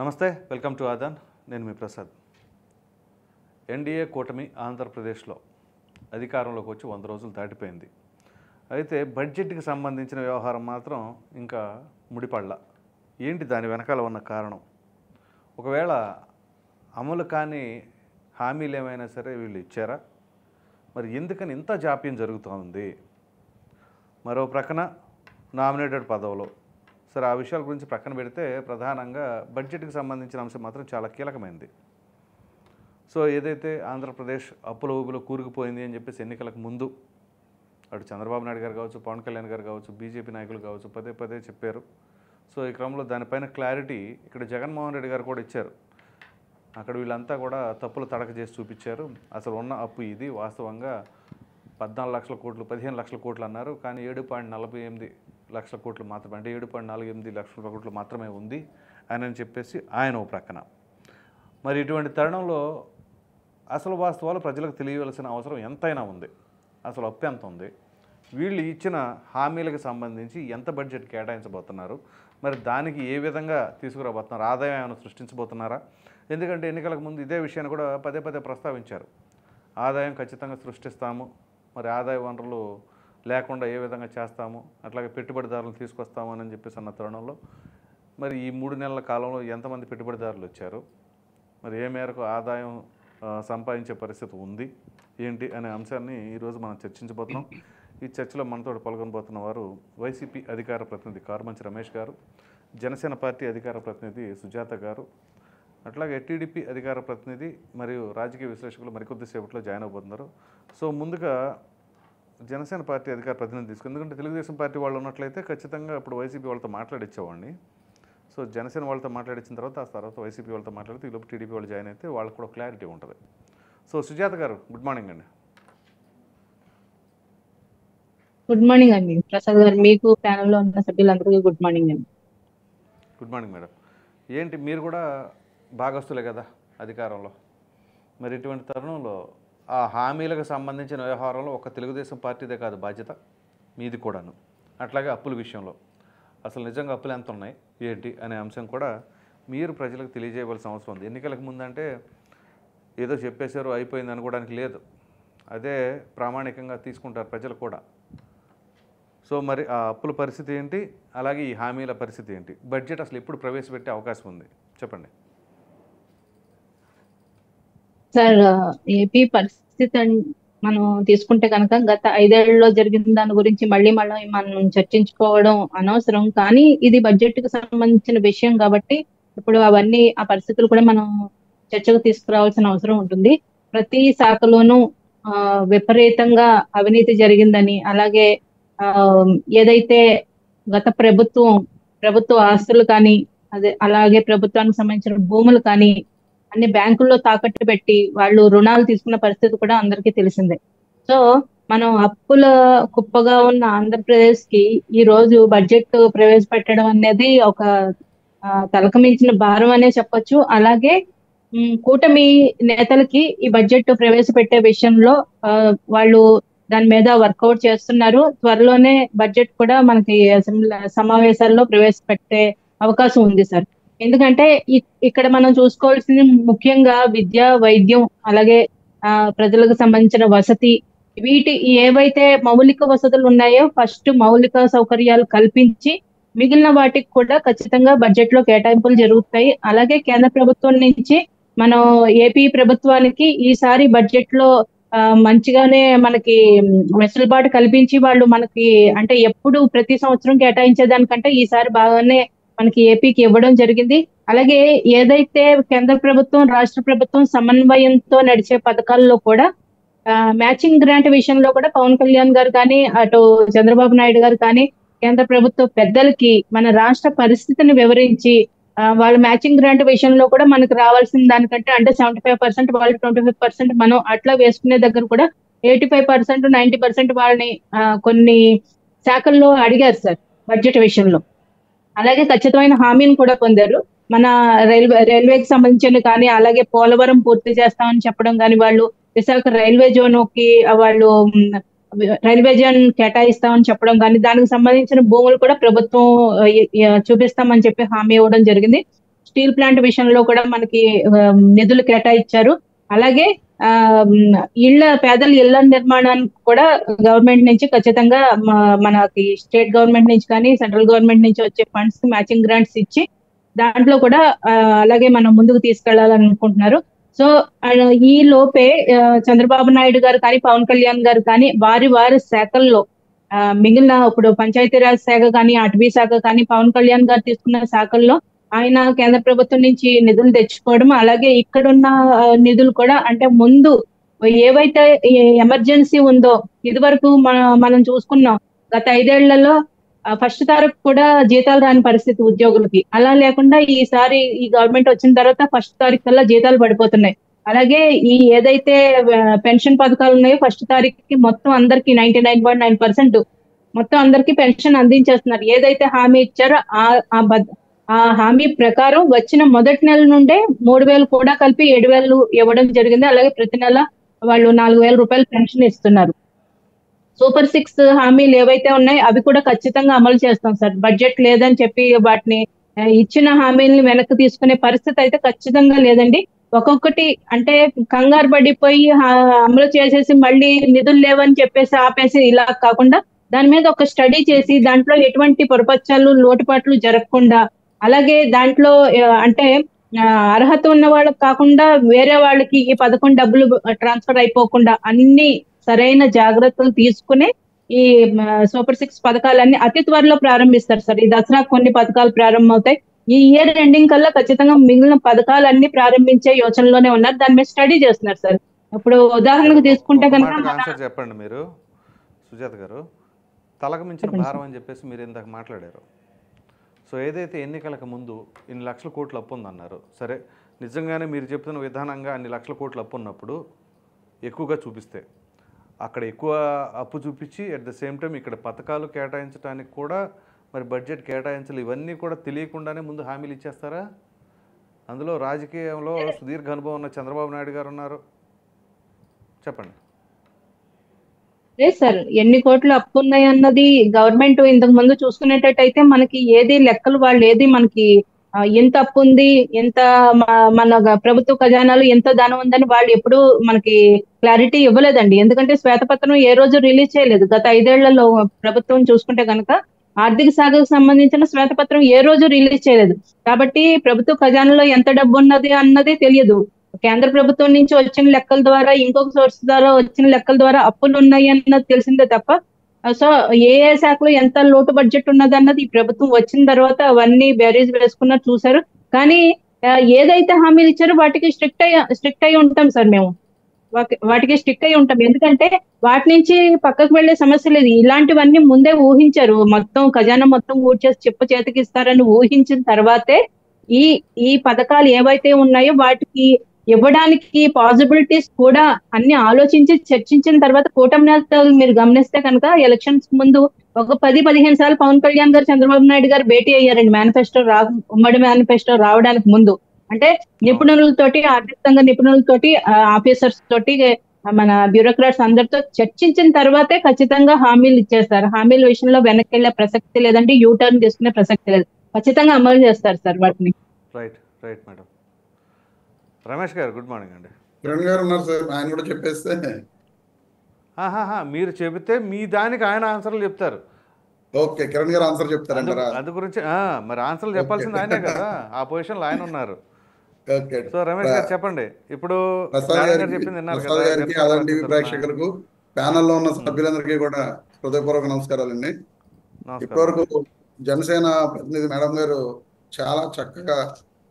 నమస్తే, welcome to Aadan. నేను మీ Prasad. NDA కూటమి ఆంధ్రప్రదేశ్లో అధికారంలోకి వచ్చి 100 రోజులు దాటిపోయింది. అయితే బడ్జెట్కి సంబంధించిన వ్యవహారం మాత్రం ఇంకా ముడిపడల. ఏంటి దాని వెనకాల ఉన్న కారణం? ఒకవేళ అమలు కాని హామీలు ఏమైనా సరే వీళ్ళు ఇచ్చారా? మరి ఎందుకని ఇంత జాప్యం జరుగుతోంది? మరో ప్రక్కన నామినేటెడ్ పదవులు. సరే, ఆ విషయాల గురించి ప్రక్కన పెడితే ప్రధానంగా బడ్జెట్కి సంబంధించిన అంశం మాత్రం చాలా కీలకమైనది. సో ఏదైతే ఆంధ్రప్రదేశ్ అప్పుల ఊబిలో కూరుకుపోయింది అని చెప్పేసి ఎన్నికలకు ముందు అటు చంద్రబాబు నాయుడు గారు కావచ్చు, పవన్ కళ్యాణ్ గారు కావచ్చు, బీజేపీ నాయకులు కావచ్చు పదే పదే చెప్పారు. సో ఈ క్రమంలో దానిపైన క్లారిటీ ఇక్కడ జగన్మోహన్ రెడ్డి గారు కూడా ఇచ్చారు. అక్కడ వీళ్ళంతా కూడా తప్పులు తడక చేసి చూపించారు. అసలు ఉన్న అప్పు ఇది వాస్తవంగా 14 లక్షల కోట్లు, 15 లక్షల కోట్లు అన్నారు. కానీ 7.48 లక్షల కోట్లు మాత్రమే, అంటే 7.48 లక్షల కోట్లు మాత్రమే ఉంది అని చెప్పేసి ఆయన ఓ ప్రక్కన. మరి ఇటువంటి తరుణంలో అసలు వాస్తవాలు ప్రజలకు తెలియవలసిన అవసరం ఎంతైనా ఉంది. అసలు అప్పు ఎంత ఉంది, వీళ్ళు ఇచ్చిన హామీలకు సంబంధించి ఎంత బడ్జెట్ కేటాయించబోతున్నారు, మరి దానికి ఏ విధంగా తీసుకురాబోతున్నారు, ఆదాయం ఏమైనా సృష్టించబోతున్నారా? ఎందుకంటే ఎన్నికలకు ముందు ఇదే విషయాన్ని కూడా పదే పదే ప్రస్తావించారు. ఆదాయం ఖచ్చితంగా సృష్టిస్తాము, మరి ఆదాయ వనరులు లేకుండా ఏ విధంగా చేస్తాము, అట్లాగే పెట్టుబడిదారులను తీసుకొస్తాము అని చెప్పేసి అన్న తరుణంలో మరి ఈ 3 నెలల కాలంలో ఎంతమంది పెట్టుబడిదారులు వచ్చారు, మరి ఏ మేరకు ఆదాయం సంపాదించే పరిస్థితి ఉంది ఏంటి అనే అంశాన్ని ఈరోజు మనం చర్చించబోతున్నాం. ఈ చర్చలో మనతో పాల్గొనబోతున్న వారు వైసీపీ అధికార ప్రతినిధి కారుమంచి రమేష్ గారు, జనసేన పార్టీ అధికార ప్రతినిధి సుజాత గారు, అట్లాగే టీడీపీ అధికార ప్రతినిధి మరియు రాజకీయ విశ్లేషకులు మరికొద్దిసేపట్లో జాయిన్ అవబోతున్నారు. సో ముందుగా జనసేన పార్టీ అధికార ప్రతినిధి తీసుకుని, ఎందుకంటే తెలుగుదేశం పార్టీ వాళ్ళు ఉన్నట్లయితే ఖచ్చితంగా ఇప్పుడు వైసీపీ వాళ్ళతో మాట్లాడిచ్చేవాడిని. సో జనసేన వాళ్ళతో మాట్లాడించిన తర్వాత ఆ తర్వాత వైసీపీ వాళ్ళతో మాట్లాడితే ఈలోపు టీడీపీ వాళ్ళు జాయిన్ అయితే వాళ్ళకు కూడా క్లారిటీ ఉంటుంది. సో సుజాత గారు, గుడ్ మార్నింగ్ అండి. గుడ్ మార్నింగ్ అండి ప్రసాద్ గారు, మీకు ప్యానెల్లో ఉన్న సభ్యులందరికీ గుడ్ మార్నింగ్ అండి. Good morning madam. ఏంటి మీరు కూడా భాగస్తులే కదా అధికారంలో, మరి ఇటువంటి తరుణంలో ఆ హామీలకు సంబంధించిన వ్యవహారంలో ఒక తెలుగుదేశం పార్టీదే కాదు బాధ్యత, మీది కూడాను. అట్లాగే అప్పుల విషయంలో అసలు నిజంగా అప్పులు ఎంత ఉన్నాయి ఏంటి అనే అంశం కూడా మీరు ప్రజలకు తెలియజేయవలసిన అవసరం ఉంది. ఎన్నికలకు ముందంటే ఏదో చెప్పేశారు అయిపోయింది అనుకోవడానికి లేదు, అదే ప్రామాణికంగా తీసుకుంటారు ప్రజలు కూడా. సో మరి ఆ అప్పుల పరిస్థితి ఏంటి, అలాగే ఈ హామీల పరిస్థితి ఏంటి, బడ్జెట్ అసలు ఎప్పుడు ప్రవేశపెట్టే అవకాశం ఉంది చెప్పండి. సార్, ఏపీ పరిస్థితి మనం తీసుకుంటే కనుక గత 5 ఏళ్లలో జరిగిన దాని గురించి మళ్ళీ మనం చర్చించుకోవడం అనవసరం. కానీ ఇది బడ్జెట్ కు సంబంధించిన విషయం కాబట్టి ఇప్పుడు అవన్నీ ఆ పరిస్థితులు కూడా మనం చర్చకు తీసుకురావాల్సిన అవసరం ఉంటుంది. ప్రతి శాఖలోనూ విపరీతంగా అవినీతి జరిగిందని, అలాగే ఆ ఏదైతే గత ప్రభుత్వ ఆస్తులు కానీ, అలాగే ప్రభుత్వానికి సంబంధించిన భూములు కానీ అన్ని బ్యాంకుల్లో తాకట్టు పెట్టి వాళ్ళు రుణాలు తీసుకున్న పరిస్థితి కూడా అందరికీ తెలిసిందే. సో మనం అప్పుల కుప్పగా ఉన్న ఆంధ్రప్రదేశ్ కి ఈ రోజు బడ్జెట్ ప్రవేశపెట్టడం అనేది ఒక తలకమించిన భారం అనే చెప్పొచ్చు. అలాగే కూటమి నేతలకి ఈ బడ్జెట్ ప్రవేశపెట్టే విషయంలో వాళ్ళు దాని మీద వర్కౌట్ చేస్తున్నారు. త్వరలోనే బడ్జెట్ కూడా మనకి అసెంబ్లీ సమావేశాల్లో ప్రవేశపెట్టే అవకాశం ఉంది సార్. ఎందుకంటే ఇక్కడ మనం చూసుకోవాల్సింది ముఖ్యంగా విద్య, వైద్యం, అలాగే ప్రజలకు సంబంధించిన వసతి, వీటి ఏవైతే మౌలిక వసతులు ఉన్నాయో ఫస్ట్ మౌలిక సౌకర్యాలు కల్పించి మిగిలిన వాటికి కూడా ఖచ్చితంగా బడ్జెట్ లో కేటాయింపులు జరుగుతాయి. అలాగే కేంద్ర ప్రభుత్వం నుంచి మనం ఏపీ ప్రభుత్వానికి ఈసారి బడ్జెట్ లో మంచిగానే మనకి వెసులుబాటు కల్పించి వాళ్ళు మనకి అంటే ఎప్పుడు ప్రతి సంవత్సరం కేటాయించేదానికంటే ఈసారి బాగానే మనకి ఏపీకి ఇవ్వడం జరిగింది. అలాగే ఏదైతే కేంద్ర ప్రభుత్వం, రాష్ట్ర ప్రభుత్వం సమన్వయంతో నడిచే పథకాల్లో కూడా మ్యాచింగ్ గ్రాంట్ విషయంలో కూడా పవన్ కళ్యాణ్ గారు కానీ, అటు చంద్రబాబు నాయుడు గారు కానీ కేంద్ర ప్రభుత్వ పెద్దలకి మన రాష్ట్ర పరిస్థితిని వివరించి వాళ్ళ మ్యాచింగ్ గ్రాంట్ విషయంలో కూడా మనకు రావాల్సిన దానికంటే అంటే 75% వాళ్ళు 25% మనం అట్లా వేసుకునే దగ్గర కూడా 85%, 90% వాళ్ళని కొన్ని శాఖల్లో అడిగారు సార్ బడ్జెట్ విషయంలో. అలాగే ఖచ్చితమైన హామీని కూడా పొందారు. మన రైల్వేకి సంబంధించిన కానీ, అలాగే పోలవరం పూర్తి చేస్తామని చెప్పడం కానీ, వాళ్ళు విశాఖ రైల్వే జోన్ కి వాళ్ళు రైల్వే జోన్ కేటాయిస్తామని చెప్పడం కానీ, దానికి సంబంధించిన భూములు కూడా ప్రభుత్వం చూపిస్తామని చెప్పి హామీ ఇవ్వడం జరిగింది. స్టీల్ ప్లాంట్ విషయంలో కూడా మనకి నిధులు కేటాయించారు. అలాగే ఆ పేదల ఇళ్ల నిర్మాణానికి కూడా గవర్నమెంట్ నుంచి ఖచ్చితంగా మనకి స్టేట్ గవర్నమెంట్ నుంచి కానీ సెంట్రల్ గవర్నమెంట్ నుంచి వచ్చే ఫండ్స్ మ్యాచింగ్ గ్రాంట్స్ ఇచ్చి దాంట్లో కూడా అలాగే మనం ముందుకు తీసుకెళ్లాలనుకుంటున్నారు. సో ఈ లోపే చంద్రబాబు నాయుడు గారు కానీ పవన్ కళ్యాణ్ గారు కానీ వారి వారి శాఖల్లో మిగిలిన ఇప్పుడు పంచాయతీరాజ్ శాఖ కానీ అటవీ శాఖ కానీ పవన్ కళ్యాణ్ గారు తీసుకున్న శాఖల్లో ఆయన కేంద్ర ప్రభుత్వం నుంచి నిధులు తెచ్చుకోవడం, అలాగే ఇక్కడున్న నిధులు కూడా అంటే ముందు ఏవైతే ఎమర్జెన్సీ ఉందో ఇదివరకు మనం చూసుకున్నాం గత 5 ఏళ్లలో ఫస్ట్ తారీఖు కూడా జీతాలు రాని పరిస్థితి ఉద్యోగులకి. అలా లేకుండా ఈసారి ఈ గవర్నమెంట్ వచ్చిన తర్వాత ఫస్ట్ తారీఖు కల్లా జీతాలు పడిపోతున్నాయి. అలాగే ఈ ఏదైతే పెన్షన్ పథకాలు ఉన్నాయో ఫస్ట్ తారీఖుకి మొత్తం అందరికి 99.9% మొత్తం అందరికి పెన్షన్ అందించేస్తున్నారు. ఏదైతే హామీ ఇచ్చారో ఆ హామీ ప్రకారం వచ్చిన మొదటి నెల నుండే 3,000 కూడా కలిపి 7,000 ఇవ్వడం జరిగింది. అలాగే ప్రతి నెల వాళ్ళు 4,000 రూపాయలు పెన్షన్ ఇస్తున్నారు. సూపర్ 6 హామీలు ఏవైతే ఉన్నాయో అవి కూడా ఖచ్చితంగా అమలు చేస్తాం సార్. బడ్జెట్ లేదని చెప్పి వాటిని ఇచ్చిన హామీలను వెనక్కి తీసుకునే పరిస్థితి అయితే ఖచ్చితంగా లేదండి. ఒక్కొక్కటి అంటే కంగారు పడిపోయి అమలు చేసేసి మళ్ళీ నిధులు లేవని చెప్పేసి ఆపేసి ఇలా కాకుండా దాని మీద ఒక స్టడీ చేసి దాంట్లో ఎటువంటి పొరపచ్చాలు లోటుపాట్లు జరగకుండా, అలాగే దాంట్లో అంటే అర్హత ఉన్న వాళ్ళకి కాకుండా వేరే వాళ్ళకి ఈ పథకం డబ్బులు ట్రాన్స్ఫర్ అయిపోకుండా అన్ని సరైన జాగ్రత్తలు తీసుకుని ఈ సూపర్ 6 పథకాలన్నీ అతి త్వరలో ప్రారంభిస్తారు సార్. ఈ దసరా కొన్ని పథకాలు ప్రారంభమవుతాయి. ఈ ఇయర్ ఎండింగ్ కల్లా ఖచ్చితంగా మిగిలిన పథకాలన్నీ ప్రారంభించే యోచనలోనే ఉన్నారు. దాని మీద స్టడీ చేస్తున్నారు సార్. ఇప్పుడు ఉదాహరణకు తీసుకుంటే కనుక చెప్పండి మీరు సుజాత గారు, తలకు మించిన భారం అని చెప్పేసి మీరు ఇందాక మాట్లాడారు. సో ఏదైతే ఎన్నికలకు ముందు ఇన్ని లక్షల కోట్ల అప్పు ఉందన్నారు, సరే నిజంగానే మీరు చెప్తున్న విధానంగా అన్ని లక్షల కోట్ల అప్పు ఉన్నప్పుడు ఎక్కువగా చూపిస్తే అక్కడ ఎక్కువ అప్పు చూపించి అట్ ద సేమ్ టైం ఇక్కడ పథకాలు కేటాయించడానికి కూడా మరి బడ్జెట్ కేటాయించాలి, ఇవన్నీ కూడా తెలియకుండానే ముందు హామీలు ఇచ్చేస్తారా? అందులో రాజకీయంలో సుదీర్ఘ అనుభవం ఉన్న చంద్రబాబు నాయుడు గారు ఉన్నారు, చెప్పండి. లేదు సార్, ఎన్ని కోట్లు అప్పు ఉన్నాయి అన్నది గవర్నమెంట్ ఇంతకు ముందు చూసుకునేటట్టయితే మనకి ఏది లెక్కలు వాళ్ళు ఏది మనకి ఎంత అప్పు ఉంది, ఎంత మన ప్రభుత్వ ఖజానాలు ఎంత ధనం ఉందని వాళ్ళు ఎప్పుడు మనకి క్లారిటీ ఇవ్వలేదండి. ఎందుకంటే శ్వేతపత్రం ఏ రోజు రిలీజ్ చేయలేదు. గత 5 ఏళ్లలో ప్రభుత్వం చూసుకుంటే కనుక ఆర్థిక శాఖకు సంబంధించిన శ్వేతపత్రం ఏ రోజు రిలీజ్ చేయలేదు. కాబట్టి ప్రభుత్వ ఖజానాలో ఎంత డబ్బు ఉన్నది అన్నది తెలియదు. కేంద్ర ప్రభుత్వం నుంచి వచ్చిన లెక్కల ద్వారా ఇంకొక సోర్స్ ద్వారా వచ్చిన లెక్కల ద్వారా అప్పులు ఉన్నాయి అన్నది తెలిసిందే తప్ప సో ఏ శాఖలో ఎంత లోటు బడ్జెట్ ఉన్నది అన్నది ఈ ప్రభుత్వం వచ్చిన తర్వాత అవన్నీ బేరీజ్ వేసుకున్నారు, చూసారు. కానీ ఏదైతే హామీలు ఇచ్చారో వాటికి స్ట్రిక్ట్ అయి ఉంటాం సార్. మేము వాటికి స్ట్రిక్ట్ అయి ఉంటాం. ఎందుకంటే వాటి నుంచి పక్కకు వెళ్లే సమస్య లేదు. ఇలాంటివన్నీ ముందే ఊహించారు. మొత్తం ఖజానా మొత్తం ఊడ్చేసి చెప్పు చేతికి ఇస్తారని ఊహించిన తర్వాతే ఈ పథకాలు ఏవైతే ఉన్నాయో వాటికి ఇవ్వడానికి పాసిబిలిటీస్ కూడా అన్ని ఆలోచించి చర్చించిన తర్వాత కూటమి నేతలు మీరు గమనిస్తే కనుక ఎలక్షన్స్ ముందు ఒక 10-15 సార్లు పవన్ కళ్యాణ్ గారు చంద్రబాబు నాయుడు గారు భేటీ అయ్యారండి. ఉమ్మడి మేనిఫెస్టో రావడానికి ముందు. అంటే నిపుణులతోటి, ఆర్థిక సంఘ నిపుణులతోటి, ఆఫీసర్స్ తోటి, మన బ్యూరోక్రాట్స్ అందరితో చర్చించిన తర్వాతే ఖచ్చితంగా హామీలు ఇచ్చేస్తారు. హామీల విషయంలో వెనక్కి వెళ్లే ప్రసక్తి లేదంటే యూటర్న్ తీసుకునే ప్రసక్తి లేదు. ఖచ్చితంగా అమలు చేస్తారు సార్ వాటిని. Right madam. రమేష్ గారు గుడ్ మార్నింగ్ అండి. కిరణ్ గారు ఉన్నారు సార్, ఆయన కూడా చెప్పేస్తే మీరు చెబితే మీ దానికి ఆయన ఆన్సర్లు చెప్తారు. ఓకే, కిరణ్ గారు ఆన్సర్ చెప్తారంటారా? అందు గురించి మరి ఆన్సర్లు చెప్పాల్సింది ఆయనే కదా, ఆ పొజిషన్లో ఆయన ఉన్నారు. ఓకే, సో రమేష్ గారు చెప్పండి. ఇప్పుడు ప్రసాద్ గారికి ఆదాన్ టీవీ ప్రేక్షకులకు ప్యానల్లో ఉన్న సభ్యులందరికీ కూడా హృదయపూర్వక నమస్కారాలండి. ఇప్పటివరకు జనసేన ప్రతినిధి మేడం గారు చాలా చక్కగా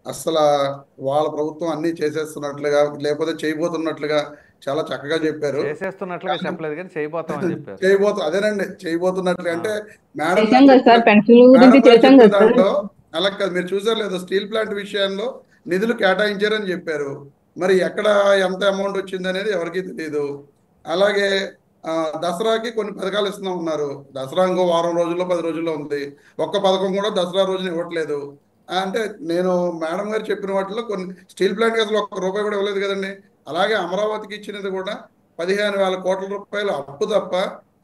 అసలు వాళ్ళ ప్రభుత్వం అన్ని చేసేస్తున్నట్లుగా లేకపోతే చేయబోతున్నట్లుగా చాలా చక్కగా చెప్పారు. అదేనండి, చేయబోతున్నట్లుగా అంటే మేడం దాంట్లో అలా కాదు. మీరు చూసారు లేదు, స్టీల్ ప్లాంట్ విషయంలో నిధులు కేటాయించారని చెప్పారు. మరి ఎక్కడ ఎంత అమౌంట్ వచ్చింది అనేది ఎవరికి తెలియదు. అలాగే దసరాకి కొన్ని పథకాలు ఇస్తున్నా ఉన్నారు. దసరా ఇంకో వారం రోజుల్లో 10 రోజుల్లో ఉంది. ఒక్క పథకం కూడా దసరా రోజున ఇవ్వట్లేదు. అంటే నేను మేడం గారు చెప్పిన వాటిలో కొన్ని స్టీల్ ప్లాంట్కి అసలు ₹1 కూడా ఇవ్వలేదు కదండి. అలాగే అమరావతికి ఇచ్చినది కూడా 15,000 కోట్ల రూపాయలు అప్పు తప్ప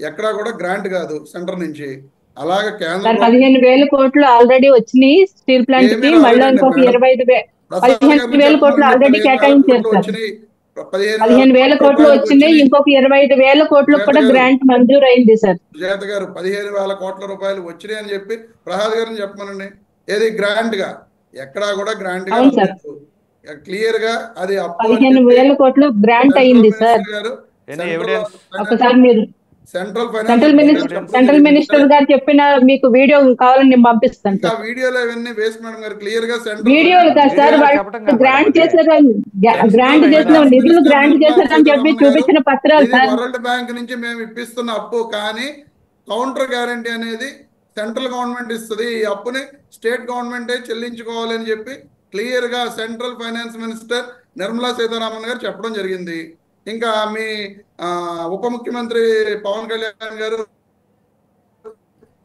ఎక్కడా కూడా గ్రాంట్ కాదు సెంటర్ నుంచి. అలాగే కేంద్ర సార్ ప్రభుత్వం 15,000 కోట్లు ఆల్రెడీ వచ్చినాయి స్టీల్ ప్లాంట్ ఏమీ కి, మళ్ళీ రాలేదండి ఇంకొక మేడం. 25,000 ప్రసాద్ గారు మీరు 15,000 కోట్లు చెప్పమనండి. ఆల్రెడీ 15,000 కేటాయించారు కోట్లు సార్. వచ్చినాయి, 15,000 15,000 కోట్ల కోట్లు రూపాయలు వచ్చినాయి, వచ్చినాయి. ఇంకొక 25,000 కోట్లకు సుజాత కూడా గారు, గ్రాంట్ మంజూరు అయింది సార్. సుజాత గారు 15,000 కోట్ల రూపాయలు వచ్చినాయి అని చెప్పి ప్రసాద్ గారిని చెప్పమనండి. ఏది గ్రాంట్ గా? ఎక్కడా కూడా గ్రాంట్ గా అవును సార్, రాలేదు. క్లియర్ గా అది అప్పు అని చెప్పి 15,000 కోట్లు గ్రాంట్ సెంట్రల్ అయింది సార్. మినిస్టర్ గారు, ఎనీ ఎవిడెన్స్? ఒకసారి మీరు central finance central minister evidence? చెప్పడం సెంట్రల్ జరిగింది. మినిస్టర్ గారు చెప్పిన మీకు వీడియో కావాలని నేను పంపిస్తాను ఇంకా సార్. వీడియోలో ఇవన్నీ వేస్ట్ మేడం గారు క్లియర్ గా వీడియోలు కాదు సార్, వీడియోలో వాళ్ళు చెప్పడం కాదు గ్రాంట్ మేడం అది. చేశారని, గ్రాంట్ Central చేసిన finance నిధులు మినిస్టర్ గ్రాంట్ నిర్మలా చేశారని చెప్పి సీతారామన్ గారు, చూపించిన పత్రాలు ఇది సార్. వరల్డ్ బ్యాంక్ నుంచి మేము ఇప్పిస్తున్న అప్పు, కానీ కౌంటర్ గ్యారంటీ అనేది సెంట్రల్ గవర్నమెంట్ ఇస్తుంది, ఈ అప్పుని స్టేట్ గవర్నమెంటే చెల్లించుకోవాలి అని చెప్పి క్లియర్ గా central finance minister Nirmala Sitharaman గారు చెప్పడం జరిగింది. ఇంకా మీ ఉప ముఖ్యమంత్రి పవన్ కళ్యాణ్ గారు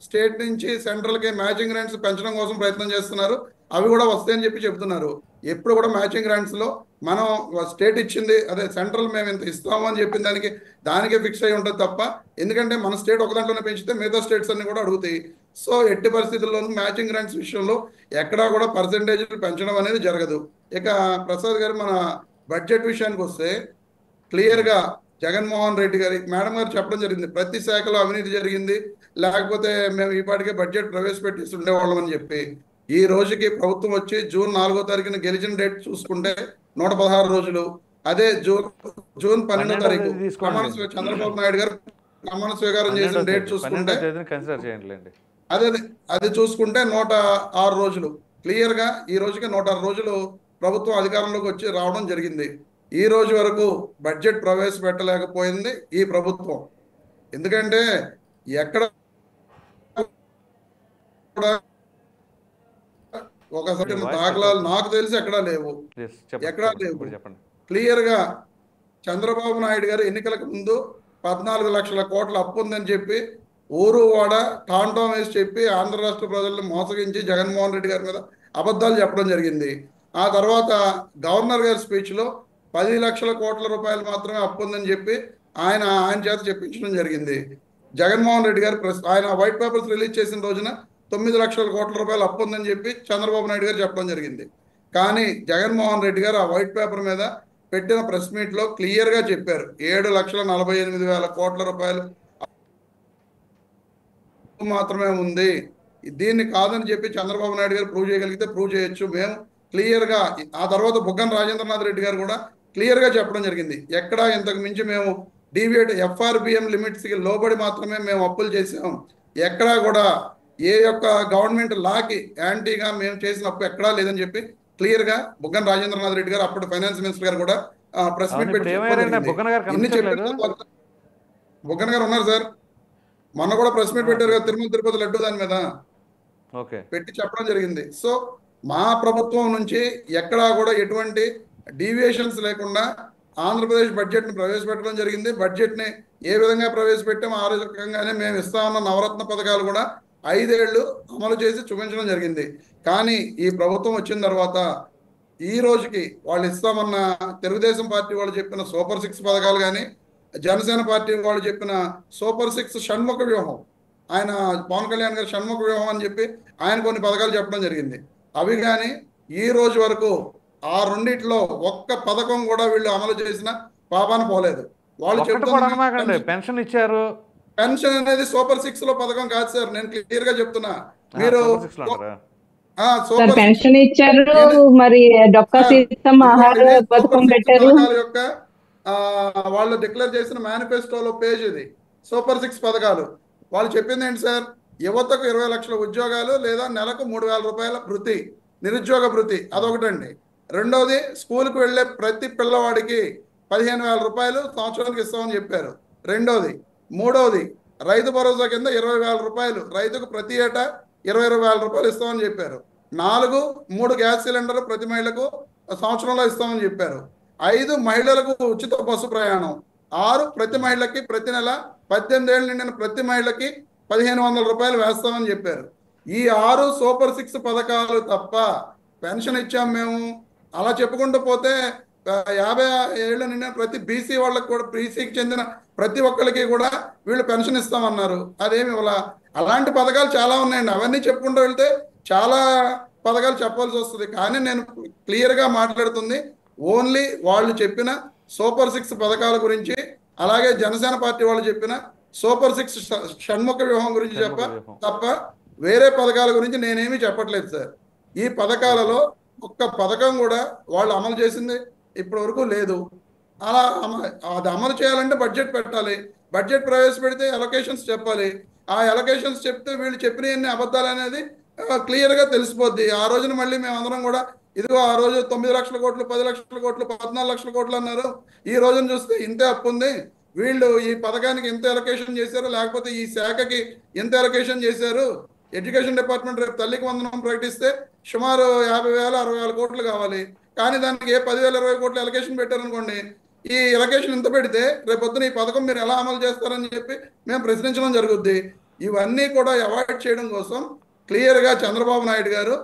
స్టేట్ నుంచి సెంట్రల్ కి మ్యాచింగ్ గ్రాంట్స్ పెంచడం కోసం ప్రయత్నం చేస్తున్నారు, అవి కూడా వస్తాయని చెప్పి చెప్తున్నారు. ఎప్పుడు కూడా మ్యాచింగ్ గ్రాంట్స్ లో మనం స్టేట్ ఇచ్చింది, అదే సెంట్రల్ మేము ఇంత ఇస్తాము అని చెప్పిన దానికే ఫిక్స్ అయి ఉంటుంది తప్ప, ఎందుకంటే మన స్టేట్ ఒక దాంట్లోనే పెంచితే మిగతా స్టేట్స్ అన్ని కూడా అడుగుతాయి. సో ఎట్టి పరిస్థితుల్లోనూ మ్యాచింగ్ గ్రాంట్స్ విషయంలో ఎక్కడా కూడా పర్సెంటేజ్లు పెంచడం అనేది జరగదు. ఇక ప్రసాద్ గారు మన బడ్జెట్ విషయానికి వస్తే క్లియర్ గా జగన్మోహన్ రెడ్డి గారి మేడం గారు చెప్పడం జరిగింది, ప్రతి శాఖలో అవినీతి జరిగింది, లేకపోతే మేము ఈ పాటికే బడ్జెట్ ప్రవేశపెట్టి ఉండేవాళ్ళం అని చెప్పి. ఈ రోజుకి ప్రభుత్వం వచ్చి జూన్ 4వ తారీఖున గెలిచిన డేట్ చూసుకుంటే 116 రోజులు. అదే జూన్ 12వ తారీఖు చంద్రబాబు నాయుడు గారు ప్రమాణ స్వీకారం చేసిన డేట్ చూసుకుంటే కన్సిడర్ చేయండి. అది చూసుకుంటే 106 రోజులు. క్లియర్ గా ఈ రోజుకి 106 రోజులు ప్రభుత్వం అధికారంలోకి వచ్చి రావడం జరిగింది. ఈ రోజు వరకు బడ్జెట్ ప్రవేశపెట్టలేకపోయింది ఈ ప్రభుత్వం. ఎందుకంటే ఎక్కడ ఒకసారి దాఖలాలు నాకు తెలిసి ఎక్కడా లేవు, ఎక్కడా లేవు. క్లియర్ గా చంద్రబాబు నాయుడు గారు ఎన్నికలకు ముందు 14 లక్షల కోట్ల అప్పు ఉందని చెప్పి ఊరు వాడ టాంటం వేసి చెప్పి ఆంధ్ర రాష్ట్ర ప్రజలను మోసగించి జగన్మోహన్ రెడ్డి గారి మీద అబద్ధాలు చెప్పడం జరిగింది. ఆ తర్వాత గవర్నర్ గారి స్పీచ్ లో 10 లక్షల కోట్ల రూపాయలు మాత్రమే అప్పు ఉందని చెప్పి ఆయన చేత చెప్పించడం జరిగింది. జగన్మోహన్ రెడ్డి గారు ఆయన వైట్ పేపర్స్ రిలీజ్ చేసిన రోజున 9 లక్షల కోట్ల రూపాయలు అప్పు ఉందని చెప్పి చంద్రబాబు నాయుడు గారు చెప్పడం జరిగింది. కానీ జగన్మోహన్ రెడ్డి గారు ఆ వైట్ పేపర్ మీద పెట్టిన ప్రెస్ మీట్ లో క్లియర్ గా చెప్పారు 7,48,000 కోట్ల రూపాయలు మాత్రమే ఉంది. దీన్ని కాదని చెప్పి చంద్రబాబు నాయుడు గారు ప్రూవ్ చేయగలిగితే ప్రూవ్ చేయొచ్చు మేము క్లియర్ గా. ఆ తర్వాత బుగ్గన రాజేంద్రనాథ్ రెడ్డి గారు కూడా క్లియర్ గా చెప్పడం జరిగింది, ఎక్కడా ఇంతకు మించి మేము డీవియేట్ FRBM లిమిట్స్ కి లోబడి మాత్రమే మేము అప్పులు చేసాం, ఎక్కడా కూడా ఏ యొక్క గవర్నమెంట్ లాకి యాంటీగా మేము చేసిన అప్పు ఎక్కడా లేదని చెప్పి క్లియర్ గా బుగ్గన రాజేంద్రనాథ్ రెడ్డి గారు అప్పుడు ఫైనాన్స్ మినిస్టర్ గారు కూడా ప్రెస్ మీట్ పెట్టి బుగ్గన గారు ఉన్నారు సార్, మొన్న కూడా ప్రెస్ మీట్ పెట్టారు కదా తిరుమల తిరుపతి లడ్డు దాని మీద పెట్టి చెప్పడం జరిగింది. సో మా ప్రభుత్వం నుంచి ఎక్కడా కూడా ఎటువంటి డీవియేషన్స్ లేకుండా ఆంధ్రప్రదేశ్ బడ్జెట్ ని ప్రవేశపెట్టడం జరిగింది. బడ్జెట్ ని ఏ విధంగా ప్రవేశపెట్టామో ఆ రకంగానే మేము ఇస్తామన్న నవరత్న పథకాలు కూడా 5 ఏళ్లు అమలు చేసి చూపించడం జరిగింది. కానీ ఈ ప్రభుత్వం వచ్చిన తర్వాత ఈ రోజుకి వాళ్ళు ఇస్తామన్న తెలుగుదేశం పార్టీ వాళ్ళు చెప్పిన సూపర్ 6 పథకాలు కానీ, జనసేన పార్టీ వాళ్ళు చెప్పిన సూపర్ 6 షణ్ముఖ వ్యూహం, ఆయన పవన్ కళ్యాణ్ గారు షణ్ముఖ వ్యూహం అని చెప్పి ఆయన కొన్ని పథకాలు చెప్పడం జరిగింది. అవి కానీ ఈ రోజు వరకు ఆ రెండిట్లో ఒక్క పథకం కూడా వీళ్ళు అమలు చేసిన పాపాన పోలేదు. వాళ్ళు చెప్తున్నారు పెన్షన్ ఇచ్చారు, పెన్షన్ అనేది సూపర్ 6 లో పథకం కాదు సార్, నేను క్లియర్ గా చెప్తున్నా. మీరు పెన్షన్ ఇచ్చారు, మరి డొక్కా సీతమ్మ ఆహార పథకం పెట్టారు. యొక్క వాళ్ళు డిక్లేర్ చేసిన మేనిఫెస్టోలో పేజ్ ఇది సూపర్ 6 పథకాలు. వాళ్ళు చెప్పింది ఏంటి సార్, యువతకు 20 లక్షల ఉద్యోగాలు లేదా నెలకు 3,000 రూపాయల భృతి, నిరుద్యోగ భృతి, అదొకటండి. రెండవది స్కూల్కి వెళ్ళే ప్రతి పిల్లవాడికి 15,000 రూపాయలు సంవత్సరానికి ఇస్తామని చెప్పారు రెండోది. మూడవది రైతు భరోసా కింద 20,000 రూపాయలు రైతుకు ప్రతి ఏటా 20,000 రూపాయలు ఇస్తామని చెప్పారు. 4 3 గ్యాస్ సిలిండర్లు ప్రతి మహిళకు సంవత్సరంలో ఇస్తామని చెప్పారు. 5 మహిళలకు ఉచిత బస్సు ప్రయాణం. 6 ప్రతి మహిళకి ప్రతి నెల 18 ఏళ్ళు నిండిన ప్రతి మహిళకి 1,500 రూపాయలు వేస్తామని చెప్పారు. ఈ 6 సూపర్ 6 పథకాలు తప్ప పెన్షన్ ఇచ్చాం మేము అలా చెప్పుకుంటూ పోతే 50 ఏళ్ళు నిండిన ప్రతి బీసీ వాళ్ళకి కూడా, బీసీకి చెందిన ప్రతి ఒక్కరికి కూడా వీళ్ళు పెన్షన్ ఇస్తామన్నారు. అదేమి ఇవ్వాల. అలాంటి పథకాలు చాలా ఉన్నాయండి. అవన్నీ చెప్పుకుంటూ వెళ్తే చాలా పథకాలు చెప్పాల్సి వస్తుంది. కానీ నేను క్లియర్గా మాట్లాడుతుంది ఓన్లీ వాళ్ళు చెప్పిన సూపర్ 6 పథకాల గురించి, అలాగే జనసేన పార్టీ వాళ్ళు చెప్పిన సూపర్ 6 షణ్ముఖ వ్యూహం గురించి తప్ప వేరే పథకాల గురించి నేనేమీ చెప్పట్లేదు సార్. ఈ పథకాలలో ఒక్క పథకం కూడా వాళ్ళు అమలు చేసింది ఇప్పటి వరకు లేదు. అలా అది అమలు చేయాలంటే బడ్జెట్ పెట్టాలి. బడ్జెట్ ప్రవేశపెడితే అలొకేషన్స్ చెప్పాలి. ఆ అలొకేషన్స్ చెప్తే వీళ్ళు చెప్పినవన్నీ అబద్ధాలు అనేది క్లియర్గా తెలిసిపోద్ది. ఆ రోజున మళ్ళీ మేమందరం కూడా ఇదిగో ఆ రోజు 9 లక్షల కోట్లు, 10 లక్షల కోట్లు, 14 లక్షల కోట్లు అన్నారు. ఈ రోజున చూస్తే ఇంతే అప్పు ఉంది. వీళ్ళు ఈ పథకానికి ఎంత అలొకేషన్ చేశారు, లేకపోతే ఈ శాఖకి ఎంత అలొకేషన్ చేశారు. ఎడ్యుకేషన్ డిపార్ట్మెంట్ రేపు తల్లికి వందనం ప్రకటిస్తే సుమారు 50,000, 60,000 కోట్లు కావాలి. కానీ దానికి 10,000, 20 కోట్లు అలొకేషన్ పెట్టారనుకోండి, ఈ అలొకేషన్ ఇంత పెడితే రేపొద్దున ఈ పథకం మీరు ఎలా అమలు చేస్తారని చెప్పి మేము ప్రశ్నించడం జరుగుద్ది. ఇవన్నీ కూడా అవాయిడ్ చేయడం కోసం క్లియర్గా చంద్రబాబు నాయుడు గారు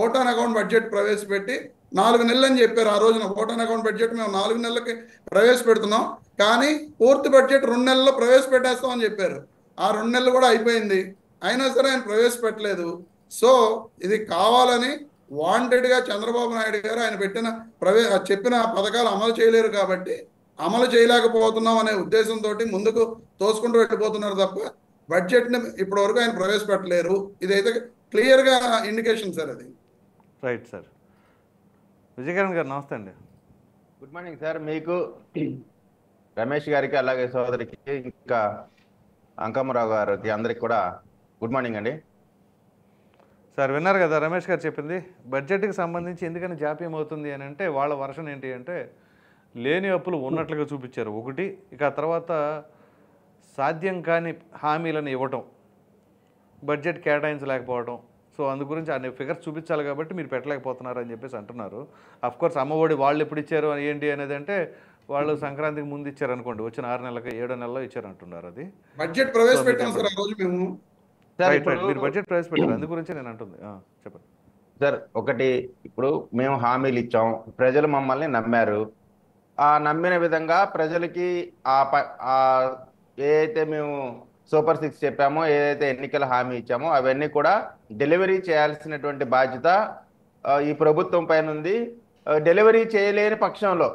ఓట్ ఆన్ అకౌంట్ బడ్జెట్ ప్రవేశపెట్టి 4 నెలలు అని చెప్పారు. ఆ రోజున ఓట్ ఆన్ అకౌంట్ బడ్జెట్ మేము 4 నెలలకి ప్రవేశపెడుతున్నాం, కానీ పూర్తి బడ్జెట్ 2 నెలల్లో ప్రవేశపెట్టేస్తామని చెప్పారు. ఆ 2 నెలలు కూడా అయిపోయింది, అయినా సరే ఆయన ప్రవేశపెట్టలేదు. సో ఇది కావాలని వాంటెడ్గా చంద్రబాబు నాయుడు గారు ఆయన పెట్టిన చెప్పిన పథకాలు అమలు చేయలేరు కాబట్టి అమలు చేయలేకపోతున్నాం అనే ఉద్దేశంతో ముందుకు తోసుకుంటూ వెళ్ళిపోతున్నారు తప్ప బడ్జెట్ని ఇప్పటి వరకు ఆయన ప్రవేశపెట్టలేరు. ఇదైతే క్లియర్గా ఇండికేషన్ సార్. అది రైట్ సార్. విజయకిరణ్ గారు నమస్తే అండి. Good morning sir. మీకు, రమేష్ గారికి, అలాగే సోదరికి, ఇంకా అంకమ్మరావు గారికి, అందరికి కూడా గుడ్ మార్నింగ్ అండి. సార్ విన్నారు కదా రమేష్ గారు చెప్పింది. బడ్జెట్కి సంబంధించి ఎందుకని జాప్యం అవుతుంది అని అంటే వాళ్ళ వర్షన్ ఏంటి అంటే లేని అప్పులు ఉన్నట్లుగా చూపించారు ఒకటి, ఇక తర్వాత సాధ్యం కాని హామీలను ఇవ్వటం, బడ్జెట్ కేటాయించలేకపోవడం. సో అందు గురించి అన్ని ఫిగర్స్ చూపించాలి కాబట్టి మీరు పెట్టలేకపోతున్నారు అని చెప్పేసి అంటున్నారు. అఫ్కోర్స్ అమ్మఒడి వాళ్ళు ఎప్పుడు ఇచ్చారు ఏంటి అనేది అంటే వాళ్ళు సంక్రాంతికి ముందు ఇచ్చారు అనుకోండి, వచ్చిన 6 నెలలకు 7 నెలల్లో ఇచ్చారు అంటున్నారు. అది బడ్జెట్ ప్రవేశపెట్టాం సార్ ఆ రోజు మేము. మీరు బడ్జెట్ ప్రవేశపెట్టారు, అందు గురించి నేను అంటుంది. చెప్పండి సార్. ఒకటి, ఇప్పుడు మేము హామీలు ఇచ్చాం, ప్రజలు మమ్మల్ని నమ్మారు. ఆ నమ్మిన విధంగా ప్రజలకి ఏదైతే మేము సూపర్ 6 చెప్పామో, ఏదైతే ఎన్నికల హామీ ఇచ్చామో అవన్నీ కూడా డెలివరీ చేయాల్సినటువంటి బాధ్యత ఈ ప్రభుత్వం పైన ఉంది. డెలివరీ చేయలేని పక్షంలో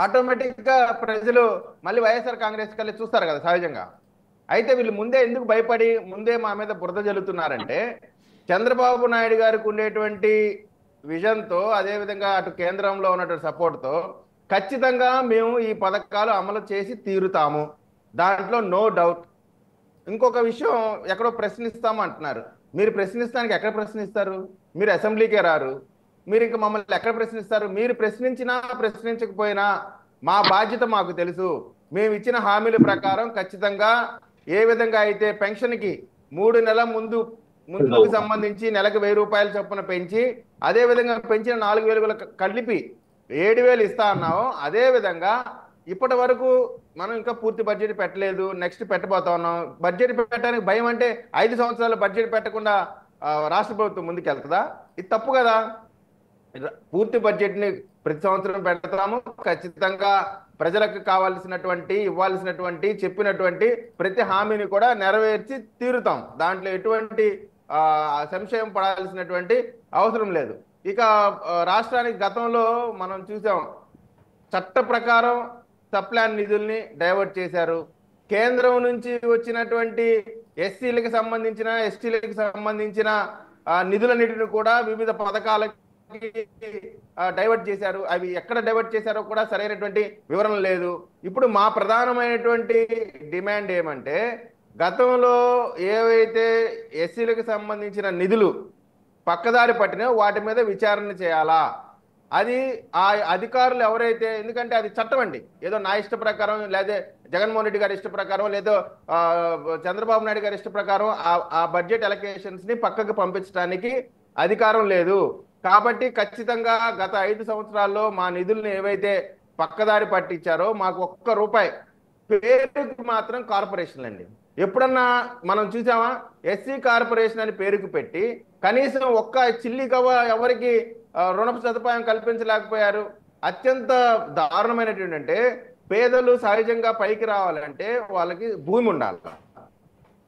ఆటోమేటిక్గా ప్రజలు మళ్ళీ వైఎస్ఆర్ కాంగ్రెస్ కలిసి చూస్తారు కదా సహజంగా. అయితే వీళ్ళు ముందే ఎందుకు భయపడి ముందే మా మీద బురద జల్లుతున్నారంటే చంద్రబాబు నాయుడు గారికి ఉండేటువంటి విజన్తో, అదేవిధంగా అటు కేంద్రంలో ఉన్నటువంటి సపోర్ట్తో ఖచ్చితంగా మేము ఈ పథకాలు అమలు చేసి తీరుతాము, దాంట్లో నో డౌట్. ఇంకొక విషయం, ఎక్కడో ప్రశ్నిస్తాము అంటున్నారు. మీరు ప్రశ్నిస్తానికి ఎక్కడ ప్రశ్నిస్తారు? మీరు అసెంబ్లీకే రారు, మీరు ఇంకా మమ్మల్ని ఎక్కడ ప్రశ్నిస్తారు? మీరు ప్రశ్నించినా ప్రశ్నించకపోయినా మా బాధ్యత మాకు తెలుసు. మేము ఇచ్చిన హామీల ప్రకారం ఖచ్చితంగా ఏ విధంగా అయితే పెన్షన్కి 3 నెలల ముందుకు సంబంధించి నెలకు 1000 రూపాయల చొప్పున పెంచి, అదేవిధంగా పెంచిన 4,000 కలిపి 7,000 ఇస్తా అన్నాము, అదేవిధంగా ఇప్పటి వరకు మనం ఇంకా పూర్తి బడ్జెట్ పెట్టలేదు, నెక్స్ట్ పెట్టబోతా ఉన్నాం. బడ్జెట్ పెట్టడానికి భయం అంటే 5 సంవత్సరాలు బడ్జెట్ పెట్టకుండా రాష్ట్ర ప్రభుత్వం ముందుకు వెళ్తుందా? ఇది తప్పు కదా. పూర్తి బడ్జెట్ని ప్రతి సంవత్సరం పెడతాము, ఖచ్చితంగా ప్రజలకు కావాల్సినటువంటి, ఇవ్వాల్సినటువంటి, చెప్పినటువంటి ప్రతి హామీని కూడా నెరవేర్చి తీరుతాం. దాంట్లో ఎటువంటి సంశయం పడాల్సినటువంటి అవసరం లేదు. ఇక రాష్ట్రానికి గతంలో మనం చూసాం, చట్ట ప్రకారం సప్లాన్ నిధుల్ని డైవర్ట్ చేశారు. కేంద్రం నుంచి వచ్చినటువంటి ఎస్సీలకు సంబంధించిన, ఎస్టీలకు సంబంధించిన నిధులన్నిటిని కూడా వివిధ పథకాలకి డైవర్ట్ చేశారు. అవి ఎక్కడ డైవర్ట్ చేశారో కూడా సరైనటువంటి వివరణ లేదు. ఇప్పుడు మా ప్రధానమైనటువంటి డిమాండ్ ఏమంటే, గతంలో ఏవైతే ఎస్సీలకు సంబంధించిన నిధులు పక్కదారి పట్టినా వాటి మీద విచారణ చేయాలా. అది ఆ అధికారులు ఎవరైతే, ఎందుకంటే అది చట్టం అండి, ఏదో నా ఇష్ట ప్రకారం, లేదా జగన్మోహన్ రెడ్డి గారి ఇష్ట ప్రకారం, లేదో చంద్రబాబు నాయుడు గారి ఇష్ట ప్రకారం ఆ బడ్జెట్ అలొకేషన్స్ ని పక్కకు పంపించడానికి అధికారం లేదు. కాబట్టి ఖచ్చితంగా గత 5 సంవత్సరాల్లో మా నిధుల్ని ఏవైతే పక్కదారి పట్టించారో మాకు ఒక్క రూపాయి, పేరుకి మాత్రం కార్పొరేషన్లు అండి. ఎప్పుడన్నా మనం చూసామా? ఎస్సీ కార్పొరేషన్ అని పేరుకు పెట్టి కనీసం ఒక్క చిల్లి కవ ఎవరికి రుణ సదుపాయం కల్పించలేకపోయారు. అత్యంత దారుణమైనటువంటి అంటే పేదలు సహజంగా పైకి రావాలంటే వాళ్ళకి భూమి ఉండాలి.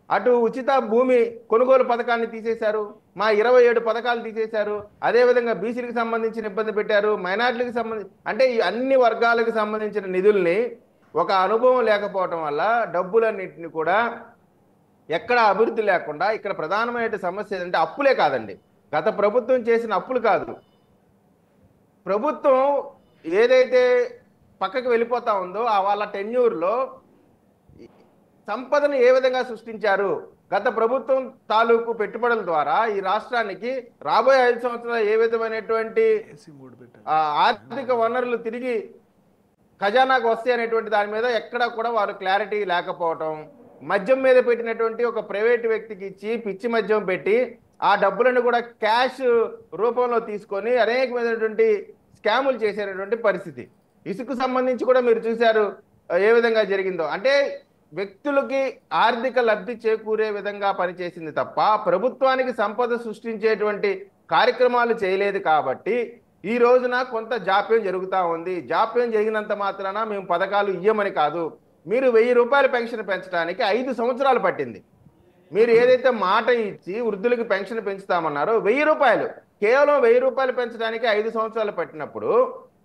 అటు ఉచిత భూమి కొనుగోలు పథకాన్ని తీసేశారు, మా 27 పథకాలు తీసేశారు. అదేవిధంగా బీసీలకు సంబంధించిన ఇబ్బంది పెట్టారు, మైనార్టీలకు సంబంధించి అంటే ఈ అన్ని వర్గాలకు సంబంధించిన నిధుల్ని ఒక అనుభవం లేకపోవటం వల్ల డబ్బులన్నింటినీ కూడా ఎక్కడ అభివృద్ధి లేకుండా ఇక్కడ ప్రధానమైన సమస్య ఏంటంటే అప్పులే కాదండి, గత ప్రభుత్వం చేసిన అప్పులు కాదు, ప్రభుత్వం ఏదైతే పక్కకి వెళ్ళిపోతా ఉందో వాళ్ళ టెన్యూర్లో సంపదను ఏ విధంగా సృష్టించారు, గత ప్రభుత్వం తాలూకు పెట్టుబడుల ద్వారా ఈ రాష్ట్రానికి రాబోయే 5 సంవత్సరాలు ఏ విధమైనటువంటి ఆర్థిక వనరులు తిరిగి ఖజానాకు వస్తాయి అనేటువంటి దాని మీద ఎక్కడ కూడా వారు క్లారిటీ లేకపోవటం, మద్యం మీద పెట్టినటువంటి ఒక ప్రైవేట్ వ్యక్తికి ఇచ్చి పిచ్చి మద్యం పెట్టి ఆ డబ్బులను కూడా క్యాష్ రూపంలో తీసుకొని అనేకమైనటువంటి స్కాములు చేసేటటువంటి పరిస్థితి. ఇసుకు సంబంధించి కూడా మీరు చూశారు ఏ విధంగా జరిగిందో. అంటే వ్యక్తులకి ఆర్థిక లబ్ధి చేకూరే విధంగా పనిచేసింది తప్ప ప్రభుత్వానికి సంపద సృష్టించేటువంటి కార్యక్రమాలు చేయలేదు. కాబట్టి ఈ రోజున కొంత జాప్యం జరుగుతూ ఉంది. జాప్యం జరిగినంత మాత్రాన మేము పథకాలు ఇయ్యమని కాదు, మీరు 1000 రూపాయల పెన్షన్ పెంచడానికి 5 సంవత్సరాలు పట్టింది. మీరు ఏదైతే మాట ఇచ్చి వృద్ధులకు పెన్షన్ పెంచుతామన్నారో 1000 రూపాయలు, కేవలం 1000 రూపాయలు పెంచడానికి 5 సంవత్సరాలు పట్టినప్పుడు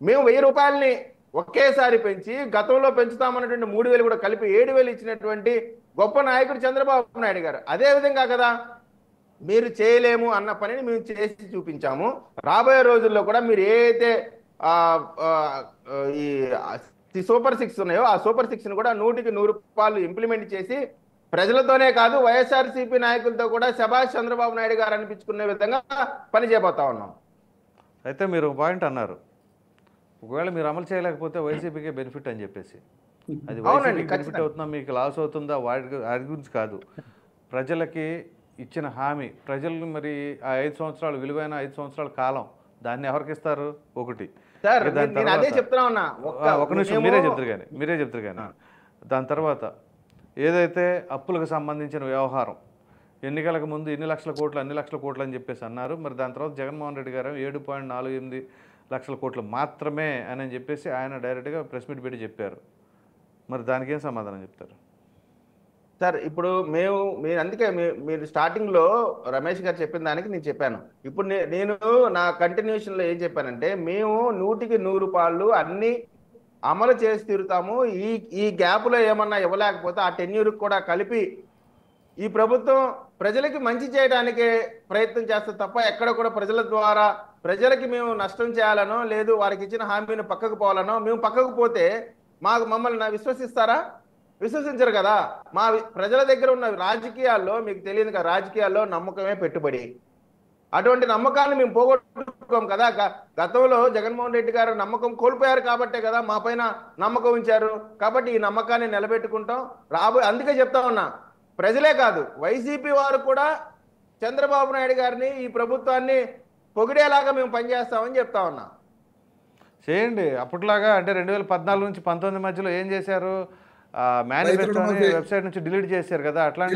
మేము 1000 రూపాయలని ఒకేసారి పెంచి గతంలో పెంచుతామన్నటువంటి 3000 కూడా కలిపి 7000 ఇచ్చినటువంటి గొప్ప నాయకుడు చంద్రబాబు నాయుడు గారు. అదే విధంగా కదా మీరు చేయలేము అన్న పనిని మేము చేసి చూపించాము. రాబోయే రోజుల్లో కూడా మీరు ఏదైతే ఈ సూపర్ 6 ఉన్నాయో ఆ సూపర్ 6ని కూడా 100కి 100 రూపాయలు ఇంప్లిమెంట్ చేసి ప్రజలతోనే కాదు వైఎస్ఆర్సీపీ నాయకులతో కూడా శభాష్ చంద్రబాబు నాయుడు గారు అనిపించుకునే విధంగా పని చేయబోతా ఉన్నాం. అయితే మీరు పాయింట్ అన్నారు, ఒకవేళ మీరు అమలు చేయలేకపోతే వైసీపీకే బెనిఫిట్ అని చెప్పేసి, అది వైసీపీకి బెనిఫిట్ అవుతుందా మీకు లాస్ అవుతుందా వాటి గురించి కాదు, ప్రజలకి ఇచ్చిన హామీ, ప్రజలు మరి ఆ 5 సంవత్సరాలు విలువైన 5 సంవత్సరాల కాలం దాన్ని ఎవరికి ఇస్తారు? ఒకటి అదే చెప్తున్నా ఉన్నా, ఒక నిమిషం మీరే చెప్తారు కానీ దాని తర్వాత ఏదైతే అప్పులకు సంబంధించిన వ్యవహారం ఎన్నికలకు ముందు ఇన్ని లక్షల కోట్లు అన్ని లక్షల కోట్లు అని చెప్పేసి అన్నారు. మరి దాని తర్వాత జగన్మోహన్ రెడ్డి గారు 7.48 లక్షల కోట్లు మాత్రమే అని చెప్పేసి ఆయన డైరెక్ట్గా ప్రెస్ మీట్ పెట్టి చెప్పారు. మరి దానికి ఏం సమాధానం చెప్తారు సార్? ఇప్పుడు మీరు అందుకే మీరు స్టార్టింగ్లో రమేష్ గారు చెప్పిన దానికి నేను చెప్పాను. ఇప్పుడు నేను నా కంటిన్యూషన్లో ఏం చెప్పానంటే, మేము 100కి 100 రూపాయలు అన్నీ అమలు చేసి తీరుతాము. ఈ గ్యాప్లో ఏమన్నా ఇవ్వలేకపోతే ఆ టెన్యూర్కి కూడా కలిపి ఈ ప్రభుత్వం ప్రజలకి మంచి చేయడానికే ప్రయత్నం చేస్తే తప్ప ఎక్కడ కూడా ప్రజల ద్వారా ప్రజలకి మేము నష్టం చేయాలనో లేదు వారికి ఇచ్చిన హామీని పక్కకు పోవాలనో, మేము పక్కకు పోతే మమ్మల్ని విశ్వసిస్తారా? విశ్వసించరు కదా. మా ప్రజల దగ్గర ఉన్న రాజకీయాల్లో మీకు తెలియదు కదా, రాజకీయాల్లో నమ్మకమే పెట్టుబడి. అటువంటి నమ్మకాన్ని మేము పోగొట్టుకోం కదా. గతంలో జగన్మోహన్ రెడ్డి గారు నమ్మకం కోల్పోయారు కాబట్టే కదా మా పైన నమ్మకం ఉంచారు. కాబట్టి ఈ నమ్మకాన్ని నిలబెట్టుకుంటాం. అందుకే చెప్తా ఉన్నా, ప్రజలే కాదు వైసీపీ వారు కూడా చంద్రబాబు నాయుడు గారిని ఈ ప్రభుత్వాన్ని పొగిడేలాగా మేము పనిచేస్తామని చెప్తా ఉన్నా. చేయండి. అప్పట్లాగా అంటే 2014 నుంచి 19 మధ్యలో ఏం చేశారు? మేనిఫెస్టోని వెబ్సైట్ నుంచి డిలీట్ చేశారు కదా, అట్లాంటి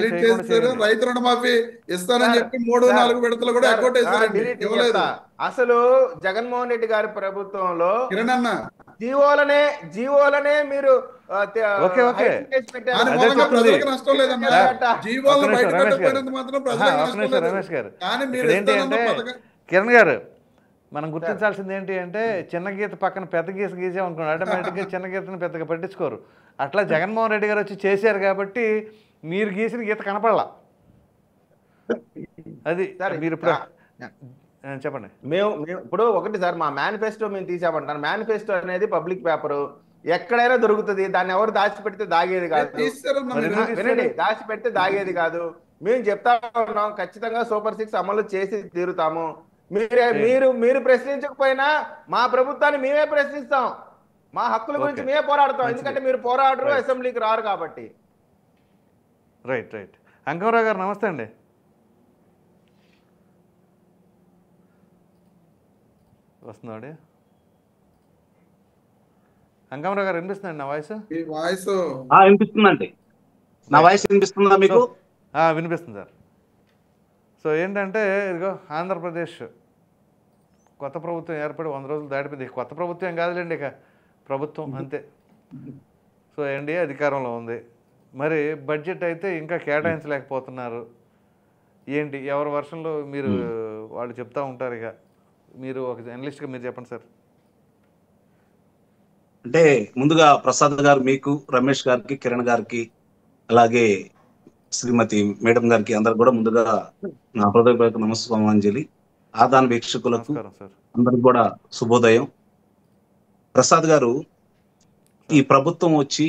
రైతు రుణమాఫీ ఇస్తానని చెప్పి 3-4 విడతలు కూడా ఎగ్గొట్టేశారు. అసలు జగన్మోహన్ రెడ్డి గారి ప్రభుత్వంలో జీవోలనే మీరు నష్టం లేదన్నా, జీవోలను బయట పెట్టకపోయినంత మాత్రం రమేష్ గారు ఏంటి అంటే, కిరణ్ గారు మనం గుర్తించాల్సింది ఏంటి అంటే, చిన్న గీత పక్కన పెద్ద గీత గీసామనుకోండి ఆటోమేటిక్గా చిన్న గీతను పెద్దగా పట్టించుకోరు. అట్లా జగన్మోహన్ రెడ్డి గారు వచ్చి చేశారు కాబట్టి మీరు గీసిన గీత కనపడలా. అది మీరు ఇప్పుడు చెప్పండి. మేము ఇప్పుడు ఒకటి సార్, మా మేనిఫెస్టో మేము తీసామంటాను. మేనిఫెస్టో అనేది పబ్లిక్ పేపరు, ఎక్కడైనా దొరుకుతుంది. దాన్ని ఎవరు దాచిపెడితే దాగేది కాదు. వినండి, దాచిపెడితే దాగేది కాదు. మేము చెప్తా ఉన్నాం, ఖచ్చితంగా సూపర్ 6 అమలు చేసి తీరుతాము. మీరు ప్రశ్నించకపోయినా మా ప్రభుత్వాన్ని మేమే ప్రశ్నిస్తాం. మా హక్కుల గురించి మేమే పోరాడతాం. ఎందుకంటే మీరు పోరాడరు, అసెంబ్లీకి రారు కాబట్టి. రైట్. అంకమరావు గారు నమస్తే అండి. వస్తున్నాడు అంకమరావు గారు, వినిపిస్తుందండి నా వాయిస్? వినిపిస్తుందండి. నా వాయిస్ వినిపిస్తుందా మీకు? వినిపిస్తుంది సార్. సో ఏంటంటే, ఇదిగో ఆంధ్రప్రదేశ్ కొత్త ప్రభుత్వం ఏర్పడి 100 రోజులు దాటిపోయింది. కొత్త ప్రభుత్వం ఏం కాదులేండి, ఇక ప్రభుత్వం అంతే. సో ఎన్డీఏ అధికారంలో ఉంది. మరి బడ్జెట్ అయితే ఇంకా కేటాయించలేకపోతున్నారు. ఏంటి ఎవరి వర్షంలో మీరు వాళ్ళు చెప్తా ఉంటారు. ఇక మీరు ఒక జర్నలిస్ట్గా మీరు చెప్పండి సార్. అంటే ముందుగా ప్రసాద్ గారు, మీకు, రమేష్ గారికి, కిరణ్ గారికి, అలాగే శ్రీమతి మేడం గారికి అందరికి కూడా ముందుగా నా హృదయపూర్వక నమస్కారాంజలి. ఆదాన వీక్షకులకు నమస్కారం సార్. అందరికి కూడా శుభోదయం. ప్రసాద్ గారు, ఈ ప్రభుత్వం వచ్చి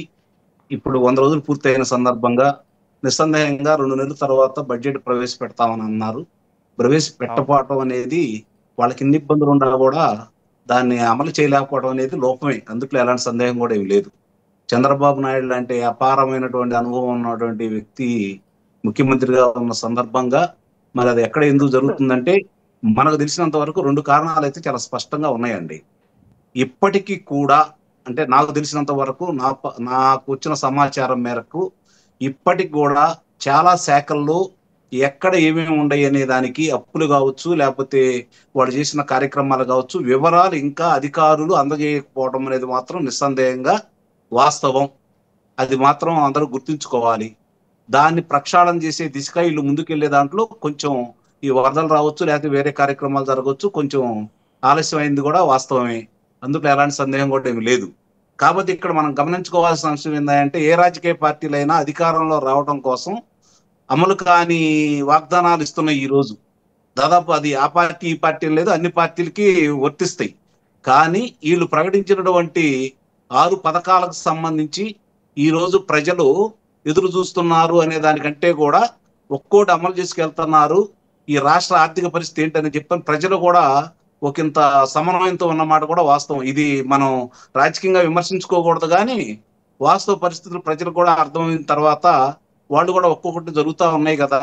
ఇప్పుడు 100 రోజులు పూర్తయిన సందర్భంగా నిస్సందేహంగా 2 నెలల తర్వాత బడ్జెట్ ప్రవేశపెడతామని అన్నారు. ప్రవేశపెట్టకపోవటం అనేది వాళ్ళకి ఎన్ని ఇబ్బందులు ఉన్నా కూడా దాన్ని అమలు చేయలేకపోవడం అనేది లోపమే, అందులో ఎలాంటి సందేహం కూడా ఏమి లేదు. చంద్రబాబు నాయుడు లాంటి అపారమైనటువంటి అనుభవం ఉన్నటువంటి వ్యక్తి ముఖ్యమంత్రిగా ఉన్న సందర్భంగా మరి అది ఎక్కడ ఎందుకు జరుగుతుందంటే మనకు తెలిసినంత వరకు 2 కారణాలు అయితే చాలా స్పష్టంగా ఉన్నాయండి. ఇప్పటికీ కూడా అంటే నాకు తెలిసినంత వరకు నాకు వచ్చిన సమాచారం మేరకు ఇప్పటికి కూడా చాలా శాఖల్లో ఎక్కడ ఏమేమి ఉన్నాయి అనే దానికి అప్పులు కావచ్చు, లేకపోతే వాళ్ళు చేసిన కార్యక్రమాలు కావచ్చు, వివరాలు ఇంకా అధికారులు అందజేయకపోవడం అనేది మాత్రం నిస్సందేహంగా వాస్తవం. అది మాత్రం అందరూ గుర్తుంచుకోవాలి. దాన్ని ప్రక్షాళన చేసే దిశగా వీళ్ళు ముందుకెళ్లే దాంట్లో కొంచెం ఈ వరదలు రావచ్చు, లేకపోతే వేరే కార్యక్రమాలు జరగవచ్చు, కొంచెం ఆలస్యం అయింది కూడా వాస్తవమే. అందులో ఎలాంటి సందేహం కూడా ఏమి లేదు. కాబట్టి ఇక్కడ మనం గమనించుకోవాల్సిన అంశం ఏంటంటే ఏ రాజకీయ పార్టీలైనా అధికారంలో రావడం కోసం అమలు కాని వాగ్దానాలు ఇస్తున్నాయి. ఈ రోజు దాదాపు అది ఆ పార్టీ ఈ పార్టీ లేదు, అన్ని పార్టీలకి వర్తిస్తాయి. కానీ వీళ్ళు ప్రకటించినటువంటి 6 పథకాలకు సంబంధించి ఈ రోజు ప్రజలు ఎదురు చూస్తున్నారు అనే దానికంటే కూడా ఒక్కోటి అమలు చేసుకెళ్తున్నారు. ఈ రాష్ట్ర ఆర్థిక పరిస్థితి ఏంటని చెప్పని ప్రజలు కూడా ఒకంత సమన్వయంతో ఉన్నమాట కూడా వాస్తవం. ఇది మనం రాజకీయంగా విమర్శించుకోకూడదు, కానీ వాస్తవ పరిస్థితులు ప్రజలు కూడా అర్థమైన తర్వాత వాళ్ళు కూడా ఒక్కొక్కటి జరుగుతూ ఉన్నాయి కదా.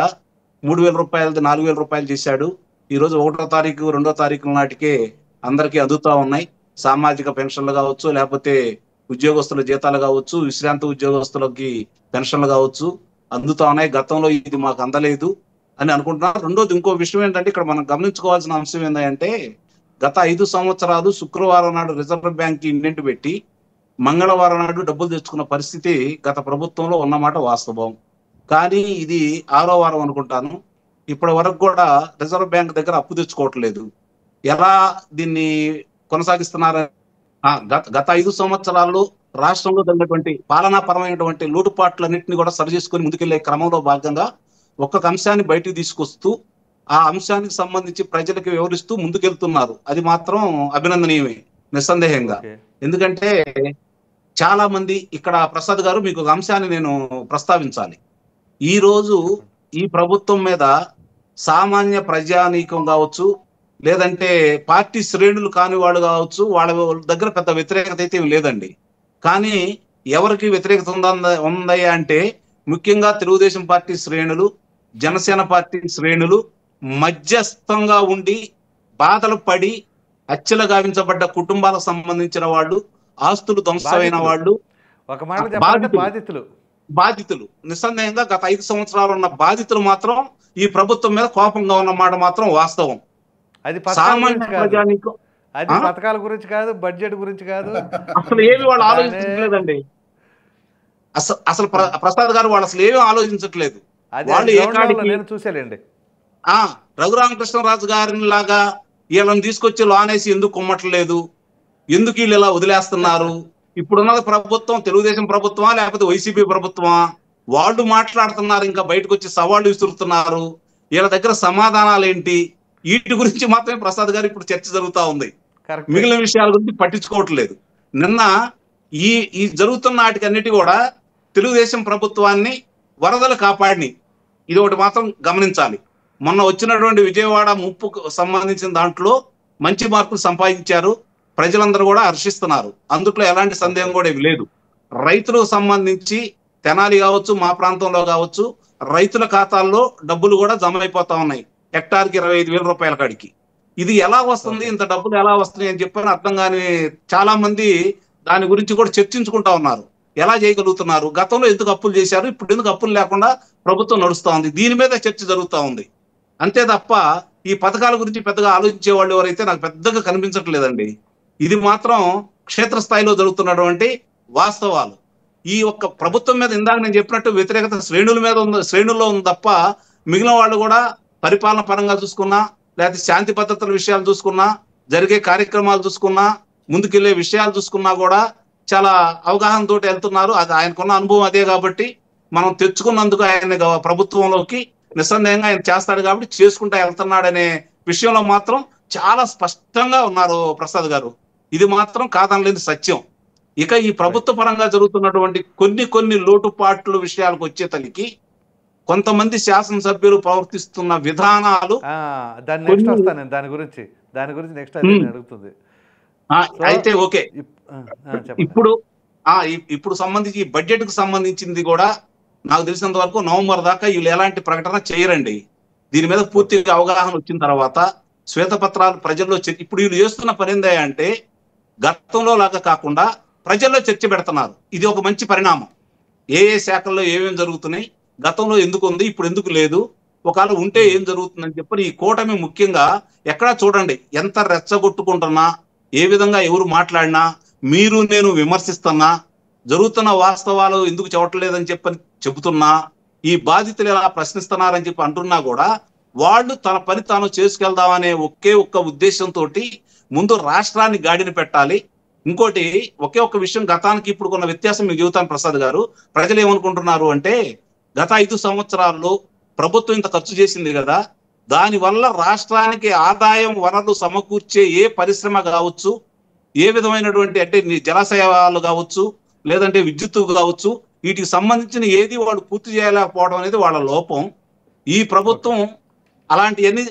3,000 రూపాయలది 4,000 రూపాయలు చేశాడు. ఈ రోజు 1వ తారీఖు 2వ తారీఖుల నాటికే అందరికీ అందుతూ ఉన్నాయి. సామాజిక పెన్షన్లు కావచ్చు, లేకపోతే ఉద్యోగస్తుల జీతాలు కావచ్చు, విశ్రాంతి ఉద్యోగస్తులకి పెన్షన్లు కావచ్చు అందుతూ ఉన్నాయి. గతంలో ఇది మాకు అందలేదు అని అనుకుంటున్నారు. రెండోది ఇంకో విషయం ఏంటంటే ఇక్కడ మనం గమనించుకోవాల్సిన అంశం ఏంటంటే గత 5 సంవత్సరాలు శుక్రవారం నాడు రిజర్వ్ బ్యాంక్ ఇండెంట్ పెట్టి మంగళవారం నాడు డబ్బులు తెచ్చుకున్న పరిస్థితి గత ప్రభుత్వంలో ఉన్నమాట వాస్తవం. కానీ ఇది 6వ వారం అనుకుంటాను. ఇప్పటి వరకు కూడా రిజర్వ్ బ్యాంక్ దగ్గర అప్పు తెచ్చుకోవట్లేదు. ఎలా దీన్ని కొనసాగిస్తున్నారు? గత 5 సంవత్సరాల్లో రాష్ట్రంలో జరిగినటువంటి పాలనాపరమైనటువంటి లోటుపాట్లన్నింటినీ కూడా సరి చేసుకుని ముందుకెళ్లే క్రమంలో భాగంగా ఒక్కొక్క అంశాన్ని బయటకు తీసుకొస్తూ ఆ అంశానికి సంబంధించి ప్రజలకు వివరిస్తూ ముందుకెళ్తున్నారు. అది మాత్రం అభినందనీయమే నిస్సందేహంగా. ఎందుకంటే చాలా మంది ఇక్కడ ప్రసాద్ గారు మీకు ఒక అంశాన్ని నేను ప్రస్తావించాలి. ఈ రోజు ఈ ప్రభుత్వం మీద సామాన్య ప్రజానీకం కావచ్చు, లేదంటే పార్టీ శ్రేణులు కాని వాళ్ళు కావచ్చు, వాళ్ళ దగ్గర పెద్ద వ్యతిరేకత అయితే లేదండి. కానీ ఎవరికి వ్యతిరేకత ఉందయ్యా అంటే ముఖ్యంగా తెలుగుదేశం పార్టీ శ్రేణులు, జనసేన పార్టీ శ్రేణులు మధ్యస్థంగా ఉండి బాధలు పడి హత్యలు గావించబడ్డ కుటుంబాలకు సంబంధించిన వాళ్ళు, ఆస్తులు ధ్వంసమైన వాళ్ళు, ఒక మాట బాధితులు నిస్సందేహంగా గత 5 సంవత్సరాలు ఉన్న బాధితులు మాత్రం ఈ ప్రభుత్వం మీద కోపంగా ఉన్నమాట మాత్రం వాస్తవం. అది సామాన్య ప్రజానీకం అది పథకాల గురించి కాదు, బడ్జెట్ గురించి కాదు, అసలు ఏమి వాళ్ళు ఆలోచించట్లేదండి. అసలు ప్రసాద్ గారు వాళ్ళు అసలు ఏమీ ఆలోచించట్లేదు. వాళ్ళు నేను చూసేలేండి. రఘురామకృష్ణరాజు గారిని లాగా వీళ్ళని తీసుకొచ్చి లోనేసి ఎందుకు కొమ్మట్లేదు, ఎందుకు వీళ్ళు ఇలా వదిలేస్తున్నారు? ఇప్పుడున్న ప్రభుత్వం తెలుగుదేశం ప్రభుత్వమా లేకపోతే వైసీపీ ప్రభుత్వమా? వాళ్ళు మాట్లాడుతున్నారు, ఇంకా బయటకు వచ్చి సవాళ్లు విసురుతున్నారు. వీళ్ళ దగ్గర సమాధానాలు ఏంటి? వీటి గురించి మాత్రమే ప్రసాద్ గారు ఇప్పుడు చర్చ జరుగుతూ ఉంది. మిగిలిన విషయాల గురించి పట్టించుకోవట్లేదు. నిన్న ఈ జరుగుతున్న వాటికన్నిటి కూడా తెలుగుదేశం ప్రభుత్వాన్ని వరదలు కాపాడిని. ఇది ఒకటి మాత్రం గమనించాలి. మొన్న వచ్చినటువంటి విజయవాడ ముప్పుకు సంబంధించిన దాంట్లో మంచి మార్కులు సంపాదించారు, ప్రజలందరూ కూడా హర్షిస్తున్నారు. అందుట్లో ఎలాంటి సందేహం కూడా లేదు. రైతులకు సంబంధించి తెనాలి కావచ్చు, మా ప్రాంతంలో కావచ్చు, రైతుల ఖాతాల్లో డబ్బులు కూడా జమ అయిపోతా ఉన్నాయి. హెక్టార్కి 25,000 రూపాయల కాడికి. ఇది ఎలా వస్తుంది, ఇంత డబ్బులు ఎలా వస్తున్నాయి అని చెప్పని అర్థం కాని చాలా మంది దాని గురించి కూడా చర్చించుకుంటా ఉన్నారు. ఎలా చేయగలుగుతున్నారు, గతంలో ఎందుకు అప్పులు చేశారు, ఇప్పుడు ఎందుకు అప్పులు లేకుండా ప్రభుత్వం నడుస్తూ ఉంది, దీని మీద చర్చ జరుగుతూ ఉంది. అంతే తప్ప ఈ పథకాల గురించి పెద్దగా ఆలోచించే వాళ్ళు ఎవరైతే నాకు పెద్దగా కనిపించట్లేదండి. ఇది మాత్రం క్షేత్రస్థాయిలో జరుగుతున్నటువంటి వాస్తవాలు. ఈ ఒక్క ప్రభుత్వం మీద ఇందాక నేను చెప్పినట్టు వ్యతిరేకత శ్రేణుల్లో ఉంది తప్ప మిగిలిన వాళ్ళు కూడా పరిపాలన పరంగా చూసుకున్నా, లేకపోతే శాంతి భద్రతల విషయాలు చూసుకున్నా, జరిగే కార్యక్రమాలు చూసుకున్నా, ముందుకెళ్లే విషయాలు చూసుకున్నా కూడా చాలా అవగాహనతో వెళ్తున్నారు. అది ఆయనకున్న అనుభవం అదే కాబట్టి మనం తెచ్చుకున్నందుకు ఆయన ప్రభుత్వంలోకి నిస్సందేహంగా ఆయన చేస్తాడు కాబట్టి చేసుకుంటా వెళ్తున్నాడనే విషయంలో మాత్రం చాలా స్పష్టంగా ఉన్నారు ప్రసాద్ గారు. ఇది మాత్రం కాదనలేని సత్యం. ఇక ఈ ప్రభుత్వ పరంగా జరుగుతున్నటువంటి కొన్ని లోటుపాట్లు విషయాలకు వచ్చేతలికి కొంతమంది శాసనసభ్యులు ప్రవర్తిస్తున్న విధానాలు దాని నెక్స్ట్ వస్తాను నేను దాని గురించి నెక్స్ట్ అదే అడుగుతుంది. అయితే ఓకే, ఇప్పుడు సంబంధించి ఈ బడ్జెట్ కు సంబంధించింది కూడా నాకు తెలిసినంత వరకు నవంబర్ దాకా వీళ్ళు ఎలాంటి ప్రకటన చేయరండి. దీని మీద పూర్తిగా అవగాహన వచ్చిన తర్వాత శ్వేతపత్రాలు ప్రజల్లో ఇప్పుడు వీళ్ళు చేస్తున్న పని ఏందా అంటే గతంలో లాగా కాకుండా ప్రజల్లో చర్చ పెడుతున్నారు. ఇది ఒక మంచి పరిణామం. ఏ శాఖల్లో ఏమేమి జరుగుతున్నాయి, గతంలో ఎందుకు ఉంది, ఇప్పుడు ఎందుకు లేదు, ఒకవేళ ఉంటే ఏం జరుగుతుందని చెప్పి ఈ కూటమి ముఖ్యంగా ఎక్కడా చూడండి ఎంత రెచ్చగొట్టుకుంటున్నా, ఏ విధంగా ఎవరు మాట్లాడినా, మీరు నేను విమర్శిస్తున్నా, జరుగుతున్న వాస్తవాలు ఎందుకు చెప్పట్లేదని చెప్పని చెబుతున్నా, ఈ బాధితులు ఎలా ప్రశ్నిస్తున్నారని చెప్పి అంటున్నా కూడా వాళ్ళు తన పని తాను చేసుకెళ్దామనే ఒక్క ఉద్దేశంతో ముందు రాష్ట్రాన్ని గాడిని పెట్టాలి. ఇంకోటి ఒక్క విషయం, గతానికి ఇప్పుడు కొన్న వ్యత్యాసం మీకు చెబుతాను ప్రసాద్ గారు. ప్రజలు ఏమనుకుంటున్నారు అంటే గత 5 సంవత్సరాల్లో ప్రభుత్వం ఇంత ఖర్చు చేసింది కదా, దానివల్ల రాష్ట్రానికి ఆదాయం వనరులు సమకూర్చే ఏ పరిశ్రమ కావచ్చు, ఏ విధమైనటువంటి అంటే జలాశయాలు కావచ్చు, లేదంటే విద్యుత్తు కావచ్చు, వీటికి సంబంధించిన ఏది వాళ్ళు పూర్తి చేయలేకపోవడం అనేది వాళ్ళ లోపం. ఈ ప్రభుత్వం అలాంటివన్నీ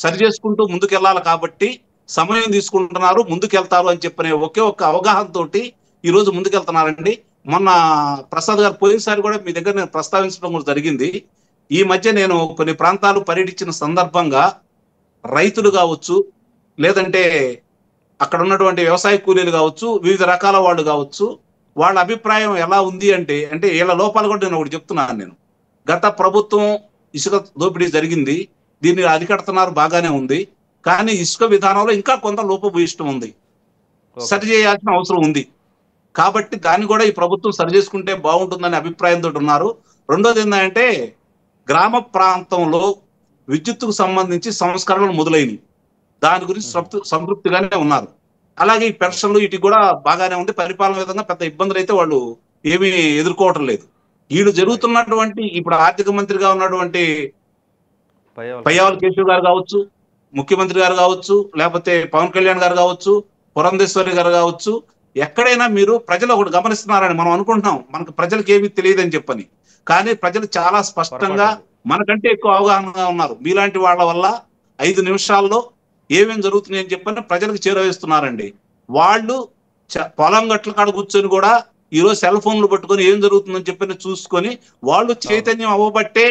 సరి చేసుకుంటూ ముందుకెళ్ళాలి కాబట్టి సమయం తీసుకుంటున్నారు, ముందుకెళ్తారు అని చెప్పనే ఒక్క అవగాహనతో ఈ రోజు ముందుకెళ్తున్నారండి. మొన్న ప్రసాద్ గారు పోయినసారి కూడా మీ దగ్గర నేను ప్రస్తావించడం కూడా జరిగింది. ఈ మధ్య నేను కొన్ని ప్రాంతాలు పర్యటించిన సందర్భంగా రైతులు కావచ్చు, లేదంటే అక్కడ ఉన్నటువంటి వ్యవసాయ కూలీలు కావచ్చు, వివిధ రకాల వాళ్ళు కావచ్చు, వాళ్ళ అభిప్రాయం ఎలా ఉంది అంటే వీళ్ళ లోపాలు కూడా నేను ఒకటి చెప్తున్నాను. నేను గత ప్రభుత్వం ఇసుక దోపిడీ జరిగింది, దీన్ని అరికడుతున్నారు, బాగానే ఉంది. కానీ ఇసుక విధానంలో ఇంకా కొంత లోపభూయిష్టం ఉంది, సరి చేయాల్సిన అవసరం ఉంది. కాబట్టి దాన్ని కూడా ఈ ప్రభుత్వం సరి చేసుకుంటే బాగుంటుందనే అభిప్రాయంతో ఉన్నారు. రెండోది ఏంటంటే గ్రామ ప్రాంతంలో విద్యుత్తుకు సంబంధించి సంస్కరణలు మొదలైనవి, దాని గురించి సంతృప్తిగానే ఉన్నారు. అలాగే ఈ పెన్షన్లు వీటికి కూడా బాగానే ఉంది, పరిపాలన విధంగా పెద్ద ఇబ్బందులు అయితే వాళ్ళు ఏమీ ఎదుర్కోవటం లేదు. వీళ్ళు జరుగుతున్నటువంటి ఇప్పుడు ఆర్థిక మంత్రిగా ఉన్నటువంటి పయ్యావుల కేశవ్ గారు కావచ్చు, ముఖ్యమంత్రి గారు కావచ్చు, లేకపోతే పవన్ కళ్యాణ్ గారు కావచ్చు, పురంధేశ్వరి గారు కావచ్చు, ఎక్కడైనా మీరు ప్రజలు ఒకటి గమనిస్తున్నారని మనం అనుకుంటున్నాం, మనకు ప్రజలకు ఏమీ తెలియదని చెప్పని. కానీ ప్రజలు చాలా స్పష్టంగా మనకంటే ఎక్కువ అవగాహనగా ఉన్నారు. మీలాంటి వాళ్ళ వల్ల 5 నిమిషాల్లో ఏమేమి జరుగుతున్నాయి అని చెప్పని ప్రజలకు చేరవేస్తున్నారండి. వాళ్ళు పొలం గట్ల కాడ కూర్చొని కూడా ఈరోజు సెల్ ఫోన్లు పట్టుకొని ఏం జరుగుతుందని చెప్పని చూసుకొని వాళ్ళు చైతన్యం అవ్వబట్టే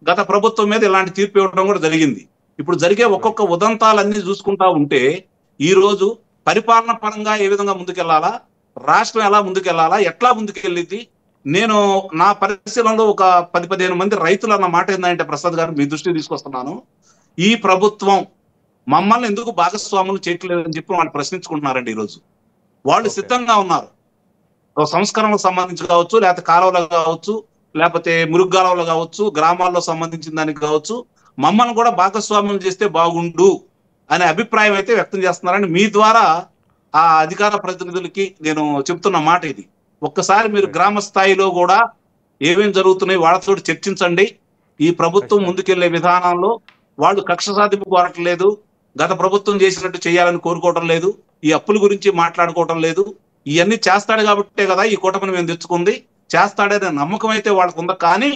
గత ప్రభుత్వం మీద ఇలాంటి తీర్పు ఇవ్వడం కూడా జరిగింది. ఇప్పుడు జరిగే ఒక్కొక్క ఉదంతాలన్నీ చూసుకుంటా ఉంటే ఈ రోజు పరిపాలన పరంగా ఏ విధంగా ముందుకెళ్లాలా, రాష్ట్రం ఎలా ముందుకెళ్లాలా, ఎట్లా ముందుకెళ్ళింది. నేను నా పరిశీలనలో ఒక 10-15 మంది రైతులు అన్న మాట ఏంటంటే ప్రసాద్ గారు మీ దృష్టికి తీసుకొస్తున్నాను, ఈ ప్రభుత్వం మమ్మల్ని ఎందుకు భాగస్వాములు చేయట్లేదని చెప్పి వాళ్ళు ప్రశ్నించుకుంటున్నారండి. ఈరోజు వాళ్ళు సిద్ధంగా ఉన్నారు, సంస్కరణలకు సంబంధించి కావచ్చు, లేకపోతే కాలువలు కావచ్చు, లేకపోతే మురుగ్గాలువలు కావచ్చు, గ్రామాల్లో సంబంధించిన దానికి కావచ్చు, మమ్మల్ని కూడా భాగస్వామ్యం చేస్తే బాగుండు అనే అభిప్రాయం అయితే వ్యక్తం చేస్తున్నారని మీ ద్వారా ఆ అధికార ప్రతినిధులకి నేను చెప్తున్న మాట ఇది. ఒక్కసారి మీరు గ్రామ స్థాయిలో కూడా ఏమేమి జరుగుతున్నాయి వాళ్ళతో చర్చించండి. ఈ ప్రభుత్వం ముందుకెళ్లే విధానంలో వాళ్ళు కక్ష సాధింపు కోరట్లేదు, గత ప్రభుత్వం చేసినట్టు చేయాలని కోరుకోవటం లేదు, ఈ అప్పుల గురించి మాట్లాడుకోవటం లేదు. ఇవన్నీ చేస్తాడు కాబట్టే కదా ఈ కూటమిని మేము తెచ్చుకుంది, చేస్తాడనే నమ్మకం అయితే వాళ్ళకు ఉంది. కానీ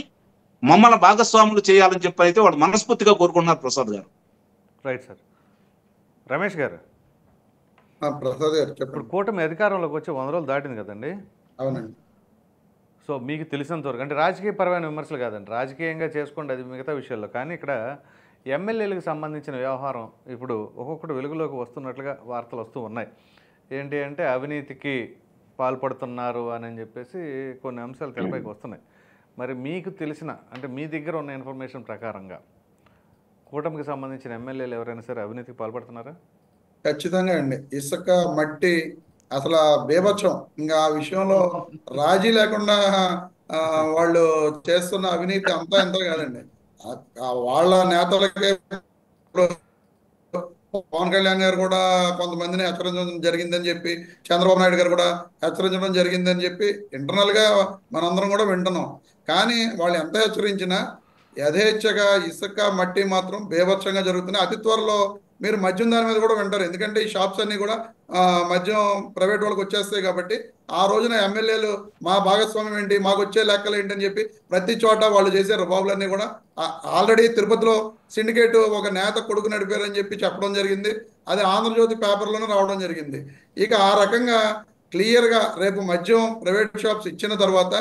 మమ్మల్ని భాగస్వాములు చేయాలని చెప్పి అయితే వాళ్ళు మనస్ఫూర్తిగా కోరుకుంటున్నారు ప్రసాద్ గారు. Right sir. రమేష్ గారు, ప్రసాద్ గారు ఇప్పుడు కూటమి అధికారంలోకి వచ్చి 100 రోజులు దాటింది కదండి. అవునండి. సో మీకు తెలిసినంత వరకు అంటే రాజకీయపరమైన విమర్శలు కాదండి, రాజకీయంగా చేసుకోండి అది మిగతా విషయాల్లో. కానీ ఇక్కడ ఎమ్మెల్యేలకు సంబంధించిన వ్యవహారం ఇప్పుడు ఒక్కొక్కటి వెలుగులోకి వస్తున్నట్లుగా వార్తలు వస్తూ ఉన్నాయి. ఏంటి అంటే అవినీతికి పాల్పడుతున్నారు అని చెప్పేసి కొన్ని అంశాలు తెరపైకి వస్తున్నాయి. మరి మీకు తెలిసిన అంటే మీ దగ్గర ఉన్న ఇన్ఫర్మేషన్ ప్రకారంగా కూటమికి సంబంధించిన ఎమ్మెల్యేలు ఎవరైనా సరే అవినీతికి పాల్పడుతున్నారా? ఖచ్చితంగా అండి. ఇసుక, మట్టి అసలు బీభత్సం. ఇంకా ఆ విషయంలో రాజీ లేకుండా వాళ్ళు చేస్తున్న అవినీతి అంతా ఎంతో కాదండి. వాళ్ళ నేతలకే పవన్ కళ్యాణ్ గారు కూడా కొంతమందిని హెచ్చరించడం జరిగిందని చెప్పి, చంద్రబాబు నాయుడు గారు కూడా హెచ్చరించడం జరిగిందని చెప్పి ఇంటర్నల్ గా మనందరం కూడా వింటున్నాం. కానీ వాళ్ళు ఎంత హెచ్చరించినా యథేచ్ఛగా ఇసుక, మట్టి మాత్రం బీభత్సంగా జరుగుతున్నాయి. అతి త్వరలో మీరు మద్యం దాని మీద కూడా వింటారు. ఎందుకంటే ఈ షాప్స్ అన్ని కూడా మద్యం ప్రైవేట్ వాళ్ళకి వచ్చేస్తాయి కాబట్టి ఆ రోజున ఎమ్మెల్యేలు మా భాగస్వామ్యం ఏంటి, మాకు వచ్చే లెక్కలు ఏంటి అని చెప్పి ప్రతి చోట వాళ్ళు చేసే రుబాబులన్నీ కూడా ఆల్రెడీ తిరుపతిలో సిండికేట్ ఒక నేత కొడుకు నడిపారని చెప్పి చెప్పడం జరిగింది. అది ఆంధ్రజ్యోతి పేపర్లోనే రావడం జరిగింది. ఇక ఆ రకంగా క్లియర్గా రేపు మద్యం ప్రైవేట్ షాప్స్ ఇచ్చిన తర్వాత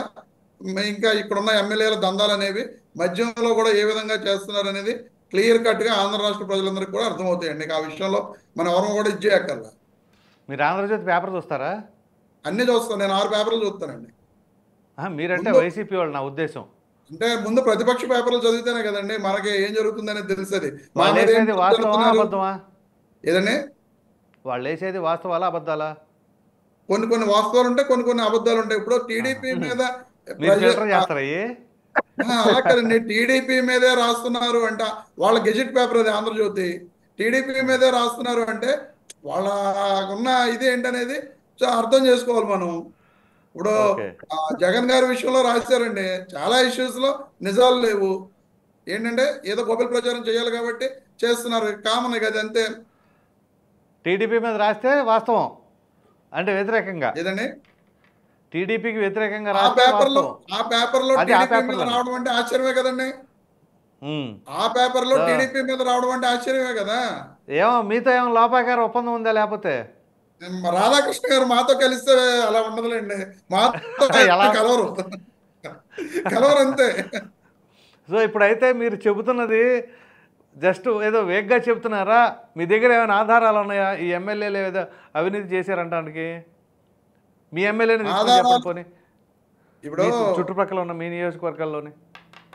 ఇంకా ఇక్కడున్న ఎమ్మెల్యేల దందాలు అనేవి మద్యంలో కూడా ఏ విధంగా చేస్తున్నారు అనేది క్లియర్ కట్గా ఆంధ్ర రాష్ట్ర ప్రజలందరికీ కూడా అర్థమవుతాయండి. ఆ విషయంలో మనం ఎవరు కూడా ఇచ్చేయక్కర్లా. మీరు ఆంధ్రజ్యోతి పేపర్ చూస్తారా? అన్నీ చూస్తాను. నేను 6 పేపర్లు చూస్తానండి. మీరంటే వైసీపీ వాళ్ళు నా ఉద్దేశం. అంటే ముందు ప్రతిపక్ష పేపర్లు చదివితేనే కదండి మనకి ఏం జరుగుతుందనేది తెలిసేది. వాళ్ళు వేసేది వాస్తవమా అబద్ధమా? ఏదండి? వాళ్ళు వేసేది వాస్తవాలా అబద్ధాలా? కొన్ని వాస్తవాలు ఉంటాయి, కొన్ని అబద్ధాలు ఉంటాయి. ఇప్పుడు టీడీపీ మీద అలా కదండి, టీడీపీ మీదే రాస్తున్నారు అంట. వాళ్ళ గెజెట్ పేపర్ అది ఆంధ్రజ్యోతి. టీడీపీ మీదే రాస్తున్నారు అంటే వాళ్ళ ఉన్న ఇది ఏంటనేది అర్థం చేసుకోవాలి మనం. ఇప్పుడు జగన్ గారి విషయంలో రాశారండి, చాలా ఇష్యూస్ లో నిజాలు లేవు. ఏంటంటే ఏదో గొప్పల ప్రచారం చేయాలి కాబట్టి చేస్తున్నారు, కామన్ కదా, అంతే. టీడీపీ మీద రాస్తే వాస్తవం అంటే వ్యతిరేకంగా, ఏదండి టీడీపీకి వ్యతిరేకంగా ఆ పేపర్లో టీడీపీ మీద రావడం అంటే ఆశ్చర్యమే కదండి. ఆ పేపర్లో టీడీపీ మీద రావడం అంటే ఆశ్చర్యమే కదా. ఏమో మీతో ఏమో లోపాకార ఒప్పందం ఉందా? లేకపోతే రాధాకృష్ణ గారు మాతో కలిస్తే అలా ఉండదులేండి, మాతో కలవరు అంతే. సో ఇప్పుడైతే మీరు చెబుతున్నది జస్ట్ ఏదో వేగ్గా చెప్తున్నారా? మీ దగ్గర ఏమైనా ఆధారాలు ఉన్నాయా ఈ ఎమ్మెల్యేలు ఏదో అవినీతి చేశారంటానికి? మీ ఎమ్మెల్యేని చెప్పండి, ఇప్పుడు చుట్టుపక్కల ఉన్న మీ నియోజకవర్గాల్లోని.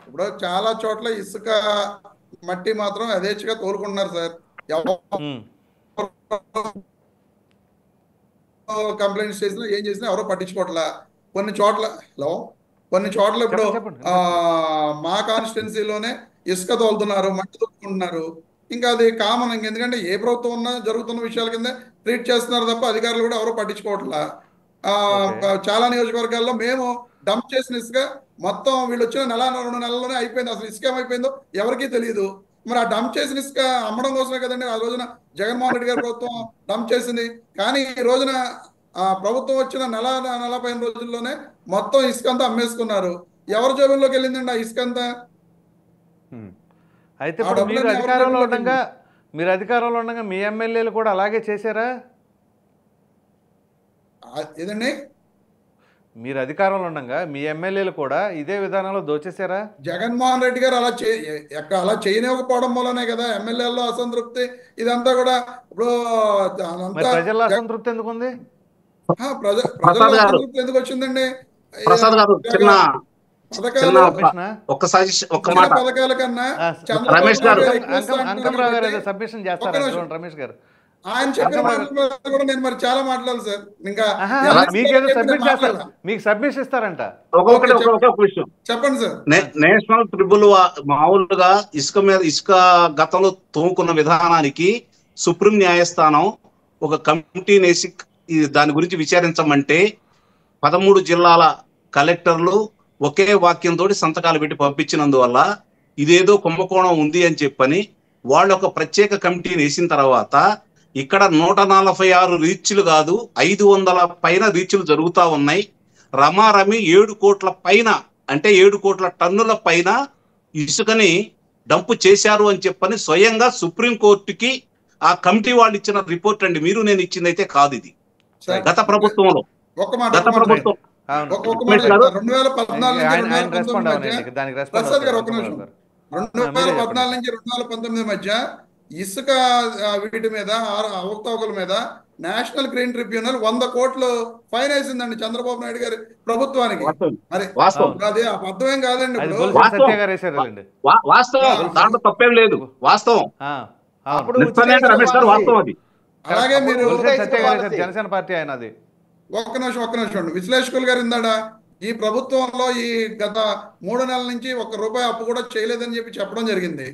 ఇప్పుడు చాలా చోట్ల ఇసుక, మట్టి మాత్రం యథేచ్ఛగా తోలుకుంటున్నారు సార్. కంప్లైంట్స్ చేసినా ఏం చేసినా ఎవరో పట్టించుకోవట్లా. కొన్ని చోట్ల ఇప్పుడు మా కాన్స్టిట్యున్సీలోనే ఇసుక తోలుతున్నారు, మట్టి తోలుకుంటున్నారు. ఇంకా అది కామన్. ఎందుకంటే ఏ ప్రభుత్వం ఉన్నా జరుగుతున్న విషయాల కింద ట్రీట్ చేస్తున్నారు తప్ప అధికారులు కూడా ఎవరో పట్టించుకోవట్లా. చాలా నియోజకవర్గాల్లో మేము డంప్ చేసిన ఇసుక మొత్తం వీళ్ళు వచ్చిన 2 నెలల్లోనే అయిపోయింది. అసలు ఇసుక ఏమైపోయిందో ఎవరికీ తెలియదు. మరి ఆ డంప్ చేసిన ఇసుక అమ్మడం కోసమే కదండి ఆ రోజున జగన్మోహన్ రెడ్డి గారి ప్రభుత్వం డంప్ చేసింది. కానీ ఈ రోజున ప్రభుత్వం వచ్చిన 40 రోజుల్లోనే మొత్తం ఇసుక అంతా అమ్మేసుకున్నారు. ఎవరి జోబుల్లోకి వెళ్ళిందండి ఆ ఇసుక అంతా? అయితే మీరు అధికారంలో ఉండగా మీ ఎమ్మెల్యేలు కూడా అలాగే చేశారా? ఏదండి? మీరు అధికారంలో ఉండగా మీ ఎమ్మెల్యేలు కూడా ఇదే విధానంలో దోచేశారా? జగన్మోహన్ రెడ్డి గారు అలా చేయనివ్వకపోవడం వల్లనే కదా ఎమ్మెల్యేల్లో అసంతృప్తి ఇదంతా కూడా. ఇప్పుడు ప్రజల అసంతృప్తి ఎందుకు ఉంది? ప్రజల అసంతృప్తి ఎందుకు వచ్చిందండి? ప్రసాద్ గారు పథకాల కన్నా రమేష్ గారు ఆయన చెప్పిన కూడా నేను మరి చాలా మాట్లాడాలి సార్. ఇంకా మీకు సబ్మిషన్ ఇస్తారంట. చెప్పండి సార్. నేషనల్ ట్రిబ్యునల్ మామూలుగా ఇసుక గతంలో తోముకున్న విధానానికి సుప్రీం న్యాయస్థానం ఒక కమిటీని వేసి దాని గురించి విచారించమంటే 13 జిల్లాల కలెక్టర్లు ఒకే వాక్యంతో సంతకాలు పెట్టి పంపించినందువల్ల ఇదేదో కుంభకోణం ఉంది అని చెప్పని వాళ్ళు ఒక ప్రత్యేక కమిటీని వేసిన తర్వాత ఇక్కడ 146 రీచ్లు కాదు 500 పైన రీచ్లు జరుగుతూ ఉన్నాయి. రమారమి 7 కోట్ల పైన, అంటే 7 కోట్ల టన్నుల పైన ఇసుకని డంపు చేశారు అని చెప్పని స్వయంగా సుప్రీంకోర్టుకి ఆ కమిటీ వాళ్ళు ఇచ్చిన రిపోర్ట్ అండి. మీరు నేను ఇచ్చింది అయితే కాదు, ఇది గత ప్రభుత్వంలో. గత ప్రభుత్వం 2014 నుంచి 2019 మధ్య ఇసుక వీటి మీద అవకతవకల మీద నేషనల్ గ్రీన్ ట్రిబ్యునల్ 100 కోట్లు ఫైన్ వేసిందండి చంద్రబాబు నాయుడు గారి ప్రభుత్వానికి. వాస్తవం మరి వాస్తవం అది అబద్ధమేం కాదండి. అది ఇప్పుడు బొలిశెట్టి వాస్తవం. సత్య గారు వేసారండి. వాస్తవం, దాంట్లో తప్పేం లేదు, వాస్తవం. అప్పుడు నిస్సందేహంగా రమేష్ గారు వాస్తవం అది. అలాగే మీరు బొలిశెట్టి సత్య గారు వేశారు, జనసేన పార్టీ ఆయన అది. ఒక్క నిమిషం అండి. విశ్లేషకులు గారు ఇందాడ ఈ ప్రభుత్వంలో ఈ గత 3 నెలల నుంచి ₹1 అప్పు కూడా చేయలేదని చెప్పి చెప్పడం జరిగింది.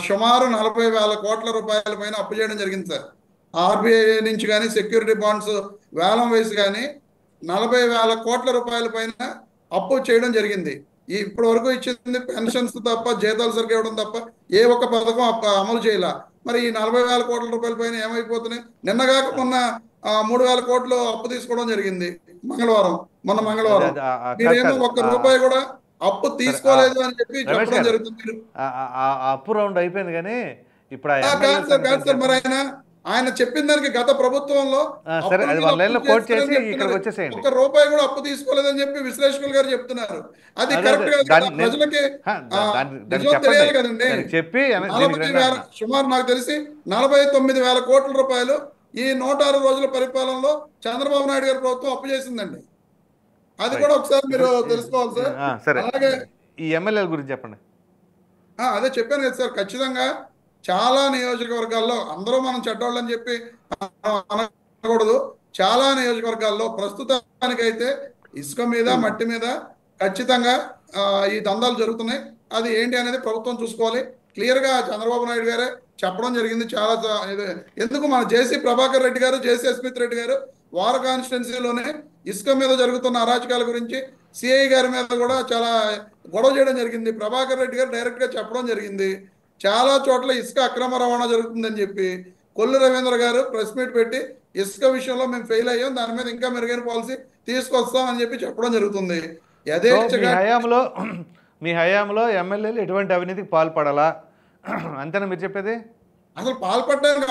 సుమారు 40,000 కోట్ల రూపాయల పైన అప్పు చేయడం జరిగింది సార్. ఆర్బీఐ నుంచి కానీ సెక్యూరిటీ బాండ్స్ వేలం వేసి కానీ 40,000 కోట్ల రూపాయల పైన అప్పు చేయడం జరిగింది. ఇప్పటి వరకు ఇచ్చింది పెన్షన్స్ తప్ప, జీతాలు సరిగ్గా ఇవ్వడం తప్ప ఏ ఒక్క పథకం అమలు చేయాల. మరి ఈ 40,000 కోట్ల రూపాయల పైన ఏమైపోతున్నాయి? నిన్నగాక మొన్న 3,000 కోట్లు అప్పు తీసుకోవడం జరిగింది మొన్న మంగళవారం. మీరేమో ₹1 కూడా అప్పు తీసుకోలేదు అని చెప్పి చెప్పడం జరుగుతుంది. అప్పు రౌండ్ అయిపోయింది కానీ ఇప్పుడు కాదు సార్, మరి ఆయన చెప్పిన దానికి గత ప్రభుత్వంలో సరే, అది 1 లైన్లో కోట్ చేసి ఇక్కడికి వచ్చేసేయండి. ₹1 కూడా అప్పు తీసుకోలేదని చెప్పి విశ్లేషకులు గారు చెప్తున్నారు. అది కరెక్ట్ గా ప్రజలకి తెలియాలి కదండి. చెప్పి సుమారు నాకు తెలిసి 49,000 కోట్ల రూపాయలు ఈ 106 రోజుల పరిపాలనలో చంద్రబాబు నాయుడు గారి ప్రభుత్వం అప్పు చేసిందండి. అది కూడా ఒకసారి మీరు తెలుసుకోవాలి సార్. అలాగే ఈ ఎమ్మెల్యేల గురించి చెప్పండి. అదే చెప్పాను కదా సార్, ఖచ్చితంగా చాలా నియోజకవర్గాల్లో అందరూ మనం చెడ్డోళ్ళని చెప్పి అనకూడదు. చాలా నియోజకవర్గాల్లో ప్రస్తుతానికైతే ఇసుక మీద, మట్టి మీద ఖచ్చితంగా ఈ దందాలు జరుగుతున్నాయి. అది ఏంటి అనేది ప్రభుత్వం చూసుకోవాలి. క్లియర్ గా చంద్రబాబు నాయుడు గారే చెప్పడం జరిగింది. చాలా ఎందుకు మన జేసీ ప్రభాకర్ రెడ్డి గారు, జేసీ అస్మిత్ రెడ్డి గారు వార కాన్స్టిట్యున్సీలోనే ఇసుక మీద జరుగుతున్న అరాచకాల గురించి సిఐ గారి మీద కూడా చాలా గొడవ చేయడం జరిగింది. ప్రభాకర్ రెడ్డి గారు డైరెక్ట్ గా చెప్పడం జరిగింది. చాలా చోట్ల ఇసుక అక్రమ రవాణా జరుగుతుందని చెప్పి కొల్లు రవీంద్ర గారు ప్రెస్ మీట్ పెట్టి ఇసుక విషయంలో మేము ఫెయిల్ అయ్యాం, దాని మీద ఇంకా మెరుగైన పాలసీ తీసుకొస్తాం అని చెప్పి చెప్పడం జరుగుతుంది. మీ హయాంలో ఎమ్మెల్యేలు ఎటువంటి అవినీతికి పాల్పడాలా అంతేనా మీరు చెప్పేది? అసలు పాల్పడడానికి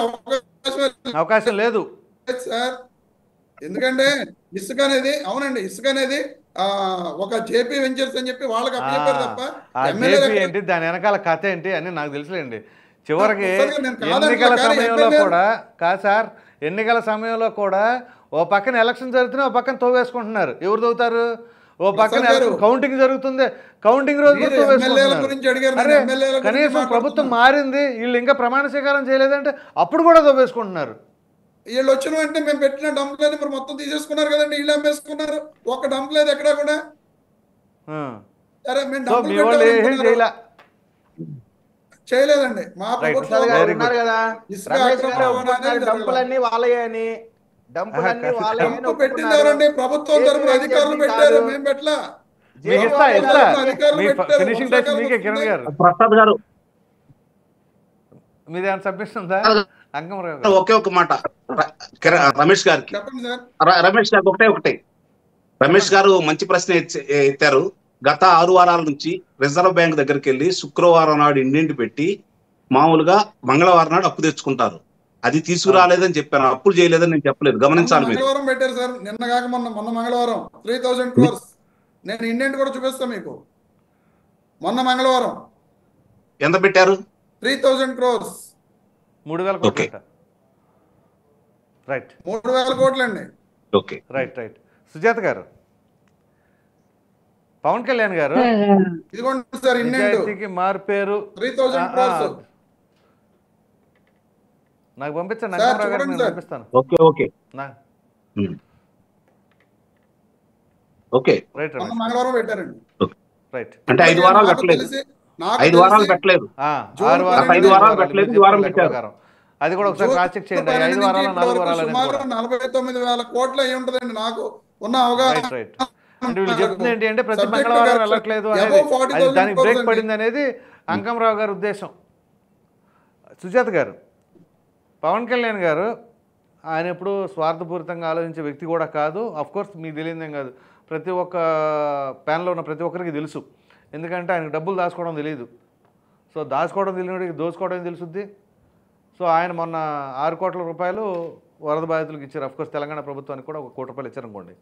అవకాశం లేదు సార్. ఎందుకంటే ఇసుక అనేది, అవునండి, ఇసుక అనేది ఒక జేపీ వెంచర్స్ అని చెప్పి వాళ్ళకి అప్పచెప్పారు తప్ప ఏంటి దాని వెనకాల కథ ఏంటి అని నాకు తెలుసులేండి. చివరికి ఎన్నికల సమయంలో కూడా కాదు సార్, ఎన్నికల సమయంలో కూడా ఓ పక్కన ఎలక్షన్ జరుగుతున్నాయి, ఓ పక్కన తోవేసుకుంటున్నారు. ఎవరు తవ్వుతారు? ఓ పక్కన కౌంటింగ్ జరుగుతుంది, కౌంటింగ్ రోజు కనీసం ప్రభుత్వం మారింది, వీళ్ళు ఇంకా ప్రమాణ స్వీకారం చేయలేదంటే అప్పుడు కూడా తోవేసుకుంటున్నారు. వీళ్ళు వచ్చిన వెంటనే మేము పెట్టిన డంప్ లేదు మరి మొత్తం తీసేసుకున్నారు కదండి, వీళ్ళు అమ్మేసుకున్నారు. ఒక డంప్ లేదు ఎక్కడా కూడా. సరే మేము చేయలేదండి, మా పెట్టింది ఎవరండి? ప్రభుత్వం తరపున అధికారులు పెట్టారు, మేము పెట్టలా. ప్రసాద్ గారు మీదేమైనా సబ్మిషన్ ఉందా? ఒకే ఒక మాట రమేష్ గారికి. రమేష్ గారికి ఒకటే రమేష్ గారు మంచి ప్రశ్న ఎత్తారు. గత 6 వారాల నుంచి రిజర్వ్ బ్యాంక్ దగ్గరికి వెళ్ళి శుక్రవారం నాడు ఇంటింటి పెట్టి మామూలుగా మంగళవారం నాడు అప్పు తెచ్చుకుంటారు. అది తీసుకురాలేదని చెప్పాను, అప్పులు చేయలేదని నేను చెప్పలేదు, గమనించాలి. మంగళవారం పెట్టారు సార్, నిన్న కాక మొన్న మంగళవారం 3,000 crores. నేను ఇండియన్ కూడా చూపిస్తాను మీకు. మొన్న మంగళవారం ఎంత పెట్టారు? 3,000 crores. 3,000 కోట్లు. రైట్, 3,000 కోట్లు అండి. Okay, right. సుజాత గారు, పవన్ కళ్యాణ్ గారు ఇదిగోండి సార్, నిజాయితీకి మారుపేరు 3,000 crores. నాకు పంపించండి, నందమరావు గారికి నేను పంపిస్తాను. మంగళవారం పెట్టారండి. రైట్, అంటే 5 వారాలు పెట్టలేదు, 5 వారాలు పెట్టలేదు, 5 వారాలు పెట్టలేదు, ఈ వారం పెట్టారు. అది కూడా ఒకసారి క్రాస్ చెక్ చేయండి. 5 వారాలు 4 వారాలు సుమారు 49,000 కోట్లు అయి ఉంటదండి నాకు ఉన్న అవగాహన. అంటే వీళ్ళు చెప్తుంది ఏంటి అంటే ప్రతి మంగళవారం వెళ్ళట్లేదు అనేది, దానికి బ్రేక్ పడింది అనేది అంకమరావు గారి ఉద్దేశం. సుజాత గారు, పవన్ కళ్యాణ్ గారు ఆయన ఎప్పుడు స్వార్థపూరితంగా ఆలోచించే వ్యక్తి కూడా కాదు. అఫ్కోర్స్ మీకు తెలియదేం కాదు, ప్రతి ఒక్క ప్యానల్లో ఉన్న ప్రతి ఒక్కరికి తెలుసు. ఎందుకంటే ఆయనకు డబ్బులు దాచుకోవడం తెలియదు. సో దాచుకోవడం తెలియనివాడికి దోచుకోవడం తెలుసుద్ది. సో ఆయన మొన్న 6 కోట్ల రూపాయలు వరద బాధితులకు ఇచ్చారు. అఫ్కోర్స్ తెలంగాణ ప్రభుత్వానికి కూడా 1 కోటి రూపాయలు ఇచ్చారనుకోండి.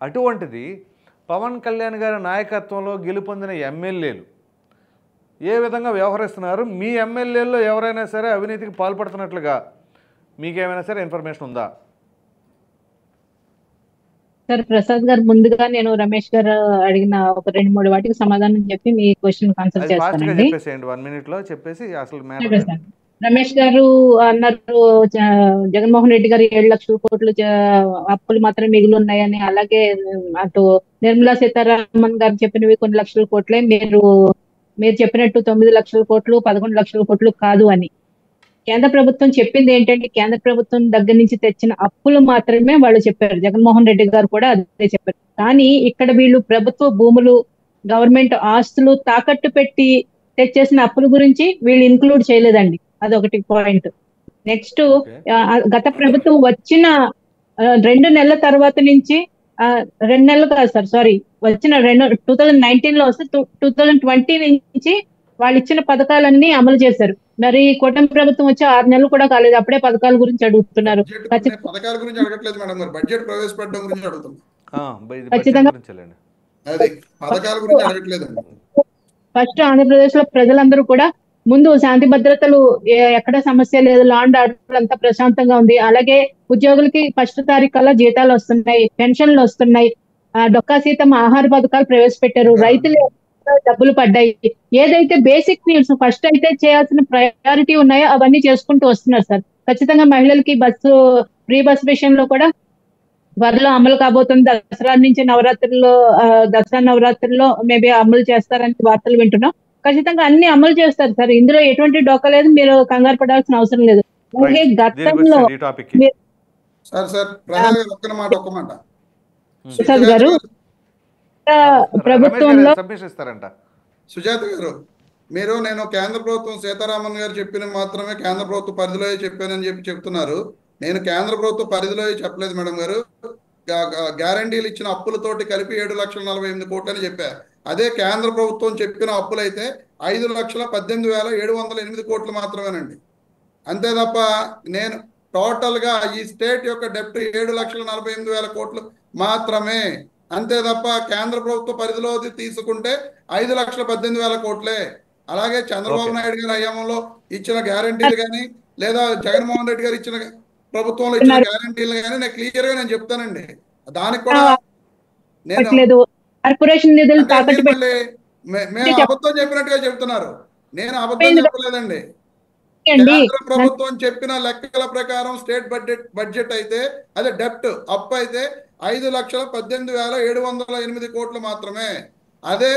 అటువంటిది పవన్ కళ్యాణ్ గారి నాయకత్వంలో గెలుపొందిన ఎమ్మెల్యేలు ఏ విధంగా వ్యవహరిస్తున్నారు? మీ ఎమ్మెల్యేల్లో ఎవరైనా సరే అవినీతికి పాల్పడుతున్నట్లుగా మీకేమైనా సరే ఇన్ఫర్మేషన్ ఉందా? సార్ ప్రసాద్ గారు, ముందుగా నేను రమేష్ గారు అడిగిన ఒక 2-3 వాటికి సమాధానం చెప్పి మీ క్వశ్చన్ ఆన్సర్ అది ఫాస్ట్గా చేస్తానండి. చెప్పేసేయండి, 1 minute చెప్పేసి అసలు సరే మ్యాటర్ సార్. రమేష్ గారు అన్నారు జగన్మోహన్ రెడ్డి గారు 7 లక్షల కోట్లు అప్పులు మాత్రం మిగిలి ఉన్నాయని, అలాగే అటు నిర్మలా సీతారామన్ గారు చెప్పినవి కొన్ని లక్షల కోట్లే, మీరు చెప్పినట్టు 9 లక్షల కోట్లు 11 లక్షల కోట్లు కాదు అని. కేంద్ర ప్రభుత్వం చెప్పింది ఏంటంటే, కేంద్ర ప్రభుత్వం దగ్గర నుంచి తెచ్చిన అప్పులు మాత్రమే వాళ్ళు చెప్పారు. జగన్మోహన్ రెడ్డి గారు కూడా అదే చెప్పారు. కానీ ఇక్కడ వీళ్ళు ప్రభుత్వ భూములు, గవర్నమెంట్ ఆస్తులు తాకట్టు పెట్టి తెచ్చేసిన అప్పుల గురించి వీళ్ళు ఇంక్లూడ్ చేయలేదండి. అదొకటి పాయింట్. నెక్స్ట్, గత ప్రభుత్వం వచ్చిన 2 నెలల తర్వాత నుంచి 2 నెలలు కాదు సార్, సారీ, వచ్చిన 2019 లో వస్తే 2020 నుంచి వాళ్ళు ఇచ్చిన పథకాలన్నీ అమలు చేశారు. మరి కూటమి ప్రభుత్వం వచ్చి 6 నెలలు కూడా కాలేదు, అప్పుడే పథకాల గురించి అడుగుతున్నారు. పథకాల గురించి అడగట్లేదు మేడం గారు, బడ్జెట్ ప్రవేశపెట్టడం గురించి అడుగుతున్నాం. ఖచ్చితంగా అది పథకాల గురించి అడగట్లేదు. ఫస్ట్ ఆంధ్రప్రదేశ్ లో ప్రజలందరూ కూడా ముందు శాంతి భద్రతలు ఎక్కడ సమస్య లేదు, లా అండ్ ఆర్డర్ అంతా ప్రశాంతంగా ఉంది. అలాగే ఉద్యోగులకి 1వ తారీఖు కల్లా జీతాలు వస్తున్నాయి, పెన్షన్లు వస్తున్నాయి, డొక్కా సీతమ్మ ఆహార పథకాలు ప్రవేశపెట్టారు, రైతులు డబ్బులు పడ్డాయి. ఏదైతే బేసిక్ నీడ్స్ ఫస్ట్ అయితే చేయాల్సిన ప్రయారిటీ ఉన్నాయో అవన్నీ చేసుకుంటూ వస్తున్నారు సార్. ఖచ్చితంగా మహిళలకి ఫ్రీ బస్ విషయంలో కూడా త్వరలో అమలు కాబోతుంది. దసరా నుంచి దసరా నవరాత్రుల్లో మేబీ అమలు చేస్తారని వార్తలు వింటున్నాం. ఖచ్చితంగా అన్ని అమలు చేస్తారు సార్, ఇందులో ఎటువంటి డోకా లేదు, మీరు కంగారు పడాల్సిన అవసరం లేదు. అలాగే గతంలో ఒక్క మాట ప్రసాద్ గారు ప్రభుత్వంలో సుజాత గారు, నేను కేంద్ర ప్రభుత్వం సీతారామన్ గారు చెప్పిన మాత్రమే కేంద్ర ప్రభుత్వ పరిధిలో చెప్పానని చెప్తున్నారు. నేను కేంద్ర ప్రభుత్వ పరిధిలో చెప్పలేదు మేడం గారు. గ్యారంటీలు ఇచ్చిన అప్పులతోటి కలిపి 7,48,000 కోట్లు అని చెప్పా. అదే కేంద్ర ప్రభుత్వం చెప్పిన అప్పులైతే 5,18,708 కోట్లు మాత్రమేనండి. అంతే తప్ప నేను టోటల్ గా ఈ స్టేట్ యొక్క డెప్ట్ 7,48,000 కోట్లు మాత్రమే. అంతే తప్ప కేంద్ర ప్రభుత్వ పరిధిలో తీసుకుంటే 5,18,000 కోట్లే. అలాగే చంద్రబాబు నాయుడు గారి హయాంలో ఇచ్చిన గ్యారంటీలు కానీ, లేదా జగన్మోహన్ రెడ్డి గారు ఇచ్చిన ప్రభుత్వంలో ఇచ్చిన గ్యారంటీలు కానీ నేను క్లియర్ గా చెప్తానండి. దానికి కూడా నేను మేము అబద్ధం చెప్పినట్టుగా చెప్తున్నారు. నేను అబద్ధం చెప్పలేదండి. కేంద్ర ప్రభుత్వం చెప్పిన లెక్కల ప్రకారం స్టేట్ బడ్జెట్ అయితే, అదే డెప్ట్ అప్పు అయితే 5,18,708 కోట్లు మాత్రమే. అదే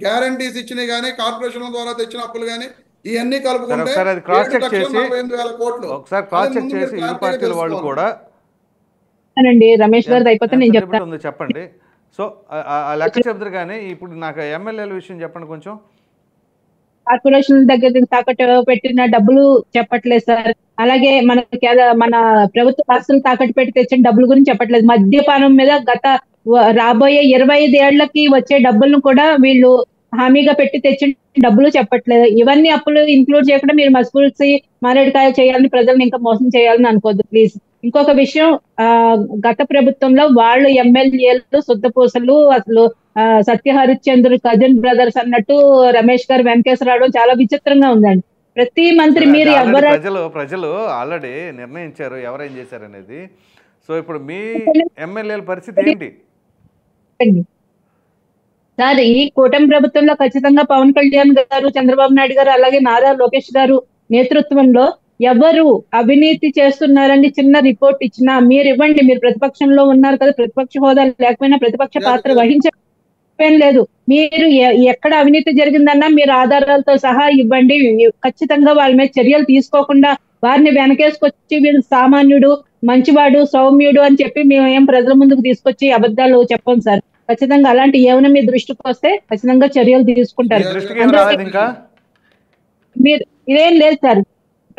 గ్యారంటీస్ ఇచ్చినవి కానీ, కార్పొరేషన్ల ద్వారా తెచ్చిన అప్పులు కానీ ఇవన్నీ కలుపుకుంటే 7,48,000 కోట్లు. రమేష్ గారు అయిపోతే నేను చెప్తాను, చెప్పండి. సో ఆ లెక్క చెప్తారు కానీ ఇప్పుడు నాకు ఎమ్మెల్యేల విషయం చెప్పండి కొంచెం. కార్పొరేషన్ దగ్గర తాకట్టు పెట్టిన డబ్బులు చెప్పట్లేదు సార్. అలాగే మన ప్రభుత్వ ఆస్తులు తాకట్టు పెట్టి తెచ్చిన డబ్బుల గురించి చెప్పట్లేదు. మద్యపానం మీద రాబోయే 25 ఏళ్లకి వచ్చే డబ్బులను కూడా వీళ్ళు హామీగా పెట్టి తెచ్చిన డబ్బులు చెప్పట్లేదు. ఇవన్నీ అప్పులు ఇంక్లూడ్ చేయకుండా మీరు మస్కూల్సి మారేడుకాయ చేయాలని, ప్రజల్ని ఇంకా మోసం చేయాలని అనుకోవద్దు ప్లీజ్. ఇంకొక విషయం, గత ప్రభుత్వంలో వాళ్ళు ఎమ్మెల్యేలు శుద్ధపూసలు, అసలు సత్య హరిశ్చంద్ర కజిన్ బ్రదర్స్ అన్నట్టు రమేష్ గారు వెంకటేశ్వరరావు చాలా విచిత్రంగా ఉందండి. ప్రతి మంత్రి మీరు ప్రజలు ఆల్రెడీ నిర్ణయించారు ఎవరేం చేశారు అనేది. సో ఇప్పుడు మీ ఎమ్మెల్యేల పరిస్థితి ఏంటి సార్? ఈ కూటమి ప్రభుత్వంలో ఖచ్చితంగా పవన్ కళ్యాణ్ గారు, చంద్రబాబు నాయుడు గారు, అలాగే నారా లోకేష్ గారు నేతృత్వంలో ఎవరు అవినీతి చేస్తున్నారని చిన్న రిపోర్ట్ ఇచ్చినా మీరు ఇవ్వండి. మీరు ప్రతిపక్షంలో ఉన్నారు కదా, ప్రతిపక్ష హోదా లేకపోయినా ప్రతిపక్ష పాత్ర వహించడం లేదు. మీరు ఎక్కడ అవినీతి జరిగిందన్నా మీరు ఆధారాలతో సహా ఇవ్వండి. ఖచ్చితంగా వాళ్ళ మీద చర్యలు తీసుకోకుండా వారిని వెనకేసుకొచ్చి వీళ్ళు సామాన్యుడు, మంచివాడు, సౌమ్యుడు అని చెప్పి మేము ప్రజల ముందుకు తీసుకొచ్చి అబద్ధాలు చెప్పం సార్. ఖచ్చితంగా అలాంటి ఏమైనా మీ దృష్టికి వస్తే ఖచ్చితంగా చర్యలు తీసుకుంటారు. మీరు ఇదేం లేదు సార్,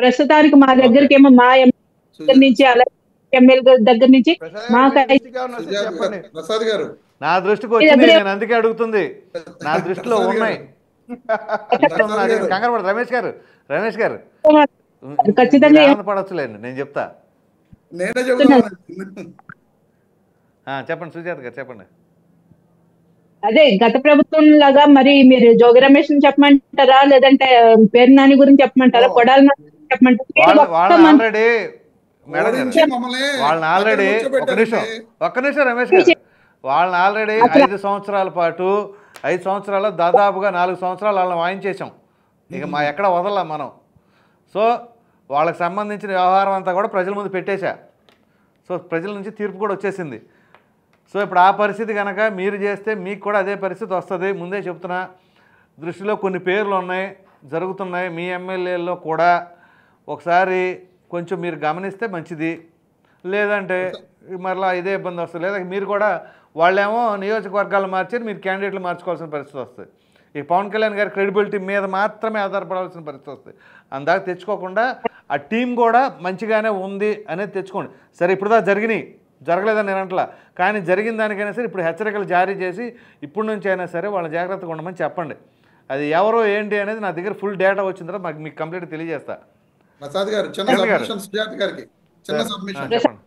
ప్రస్తుతానికి మా దగ్గరికి ఏమో మా ఎమ్మెల్యే నుంచి అలాగే ఎమ్మెల్యే దగ్గర నుంచి ప్రసాద్ గారు నా దృష్టికి వచ్చింది, నేను అందుకే అడుగుతుంది. నా దృష్టిలో ఉన్నాయి. కంగారు పడ రమేష్ గారు ఖచ్చితంగా పడవచ్చులేండి, నేను చెప్తా. నేనే చెప్తాను. చెప్పండి సుజాత గారు, చెప్పండి. అదే గత ప్రభుత్వం లాగా మరి మీరు జోగి రమేష్ ని చెప్పమంటారా, లేదంటే పేరు నాని గురించి చెప్పమంటారా, కొడాలి చెప్పమంటారా? ఒక్క నిమిషం రమేష్ గారు, వాళ్ళని ఆల్రెడీ 5 సంవత్సరాల పాటు 5 సంవత్సరాలు దాదాపుగా 4 సంవత్సరాలు వాళ్ళని వాయించేసాం. ఇక మా ఎక్కడ వదలం మనం. సో వాళ్ళకి సంబంధించిన వ్యవహారం అంతా కూడా ప్రజల ముందు పెట్టేశా. సో ప్రజల నుంచి తీర్పు కూడా వచ్చేసింది. సో ఇప్పుడు ఆ పరిస్థితి కనుక మీరు చేస్తే మీకు కూడా అదే పరిస్థితి వస్తుంది. ముందే చెప్తున్నా, దృష్టిలో కొన్ని పేర్లు ఉన్నాయి, జరుగుతున్నాయి మీ ఎమ్మెల్యేల్లో కూడా. ఒకసారి కొంచెం మీరు గమనిస్తే మంచిది. లేదంటే మరలా ఇదే ఇబ్బంది వస్తుంది. లేదా మీరు కూడా వాళ్ళేమో నియోజకవర్గాలు మార్చారు, మీరు క్యాండిడేట్లు మార్చుకోవాల్సిన పరిస్థితి వస్తుంది. ఈ పవన్ కళ్యాణ్ గారి క్రెడిబిలిటీ మీద మాత్రమే ఆధారపడాల్సిన పరిస్థితి వస్తుంది. అందాక తెచ్చుకోకుండా ఆ టీం కూడా మంచిగానే ఉంది అనేది తెచ్చుకోండి. సరే ఇప్పుడు దా జరగలేదని నేను అంటలా, కానీ జరిగిన దానికైనా సరే ఇప్పుడు హెచ్చరికలు జారీ చేసి ఇప్పటి నుంచి అయినా సరే వాళ్ళ జాగ్రత్తగా ఉండమని చెప్పండి. అది ఎవరో ఏంటి అనేది నా దగ్గర ఫుల్ డేటా వచ్చిన తర్వాత మాకు మీకు కంప్లీట్ తెలియజేస్తా. ప్రసాద్ గారు చిన్న సబ్మిషన్ సుజాత గారికి చిన్న సబ్మిషన్ చెప్పండి.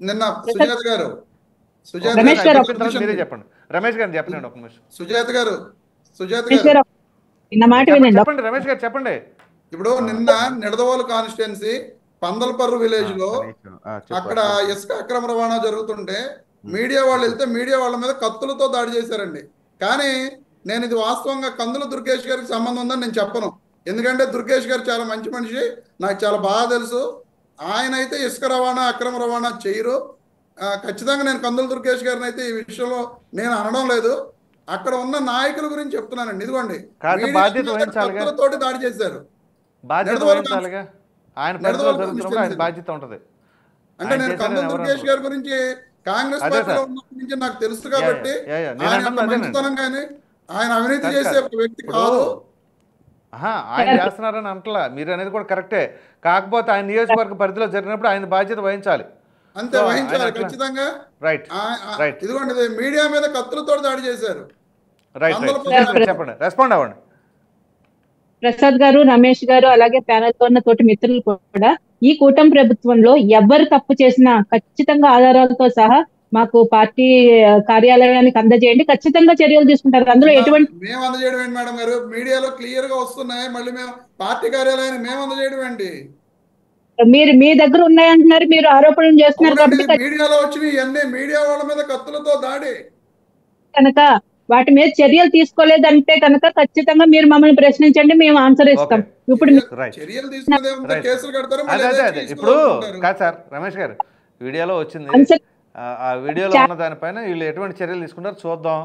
నిన్న సుజాత గారు మీరే చెప్పండి. రమేష్ గారిని చెప్పండి ఒక నిమిషం. సుజాత గారు చెప్పండి రమేష్ గారు చెప్పండి. ఇప్పుడు నిన్న నిడదవోలు కాన్స్టిట్యున్సీ పందలపర్రు విలేజ్ లో అక్కడ ఇసుక అక్రమ రవాణా జరుగుతుంటే మీడియా వాళ్ళు వెళ్తే మీడియా వాళ్ళ మీద కత్తులతో దాడి చేశారండి. కానీ నేను ఇది వాస్తవంగా కందుల దుర్గేష్ గారికి సంబంధం ఉందని నేను చెప్పను. ఎందుకంటే దుర్గేష్ గారు చాలా మంచి మనిషి, నాకు చాలా బాగా తెలుసు. ఆయన అయితే ఇసుక రవాణా అక్రమ రవాణా చేయరు. ఖచ్చితంగా నేను కందుల దుర్గేష్ గారిని అయితే ఈ విషయంలో నేను అనడం లేదు. అక్కడ ఉన్న నాయకుల గురించి చెప్తున్నానండి. ఇదిగోండి కత్తులతోటి దాడి చేశారు. బాధ్యత ఉంటది. అంటే నేను కందుల దుర్గేష్ గారి గురించి కాంగ్రెస్ పార్టీలో ఉన్నప్పటి నుంచి నాకు తెలుసు కాబట్టి ఆయన మంచితనం కానీ ఆయన అవినీతి చేసే వ్యక్తి కాదు. ఆయన చేస్తున్నారని అంటలా, మీరు అనేది కూడా కరెక్టే. కాకపోతే ఆయన నియోజకవర్గ పరిధిలో జరిగినప్పుడు ఆయన బాధ్యత వహించాలి. అంతే, వహించాలి ఖచ్చితంగా. Right right. ఇదిగోండి మీడియా మీద కత్తులతో దాడి చేశారు. రైట్ చెప్పండి, రెస్పాండ్ అవ్వండి. ప్రసాద్ గారు, రమేష్ గారు, అలాగే ప్యానెల్ లో ఉన్న తోటి మిత్రులు కూడా ఈ కూటమి ప్రభుత్వంలో ఎవరు తప్పు చేసినా ఖచ్చితంగా ఆధారాలతో సహా మాకు పార్టీ కార్యాలయానికి అందజేయండి, ఖచ్చితంగా చర్యలు తీసుకుంటారు. అందులో ఎటువంటి మేము అందజేయడం ఏంటి మేడం గారు? మీడియాలో క్లియర్ గా వస్తున్నాయి, మళ్ళీ మేము పార్టీ కార్యాలయాన్ని మేము అందజేయడం ఏంటి? మీరు మీ దగ్గర ఉన్నాయంటున్నారు, మీరు ఆరోపణలు చేస్తున్నారు కాబట్టి మీడియాలో వచ్చి ఇవన్నీ మీడియా వాళ్ళ మీద కత్తులతో దాడి కనుక వాటి మీద చర్యలు తీసుకోలేదంటే కనుక ఖచ్చితంగా మీరు మమ్మల్ని ప్రశ్నించండి, మేము ఆన్సర్ ఇస్తాం. ఇప్పుడు చర్యలు తీసుకునేది కేసులు కడతారు. ఇప్పుడు కాదు సార్, రమేష్ గారు వీడియోలో వచ్చింది, ఆ వీడియోలో ఉన్న దానిపైన వీళ్ళు ఎటువంటి చర్యలు తీసుకుంటారు చూద్దాం.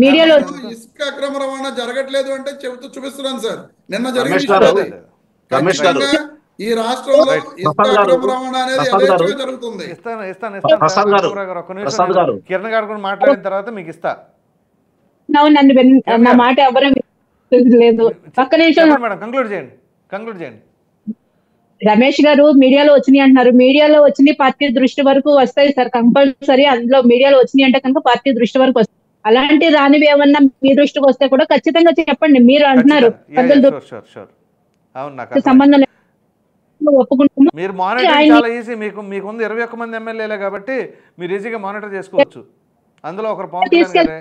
మీడియాలో ఇసుక అక్రమ రవాణా జరగట్లేదు అంటే చెబుతూ చూపిస్తున్నాను సార్. నిన్న జరిగింది ఈ రాష్ట్రంలో ఇసుక అక్రమ రవాణా అనేది యథేచ్ఛగా జరుగుతుంది. కిరణ్ గారు కూడా మాట్లాడిన తర్వాత మీకు ఇస్తా. నన్ను నా మాట ఎవరు లేదు. పక్క నిమిషం మేడం కంక్లూడ్ చేయండి. రమేష్ గారు మీడియాలో వచ్చినాయి అంటున్నారు. మీడియాలో వచ్చినాయి పార్టీ దృష్టి వరకు వస్తాయి సార్, కంపల్సరీ. అందులో మీడియాలో వచ్చినాయి అంటే కనుక పార్టీ దృష్టి వరకు వస్తాయి. అలాంటి రానివి ఏమన్నా మీ దృష్టికి వస్తే కూడా ఖచ్చితంగా చెప్పండి. మీరు అంటున్నారు సంబంధం ఒప్పుకుంటున్నాం. మీరు మానిటరింగ్ చాలా ఈజీ, మీకుంది 21 మంది ఎమ్మెల్యేలే కాబట్టి మీరు ఈజీగా మానిటర్ చేసుకోవచ్చు. అందులో ఒకరు పవన్ కళ్యాణ్ గారే.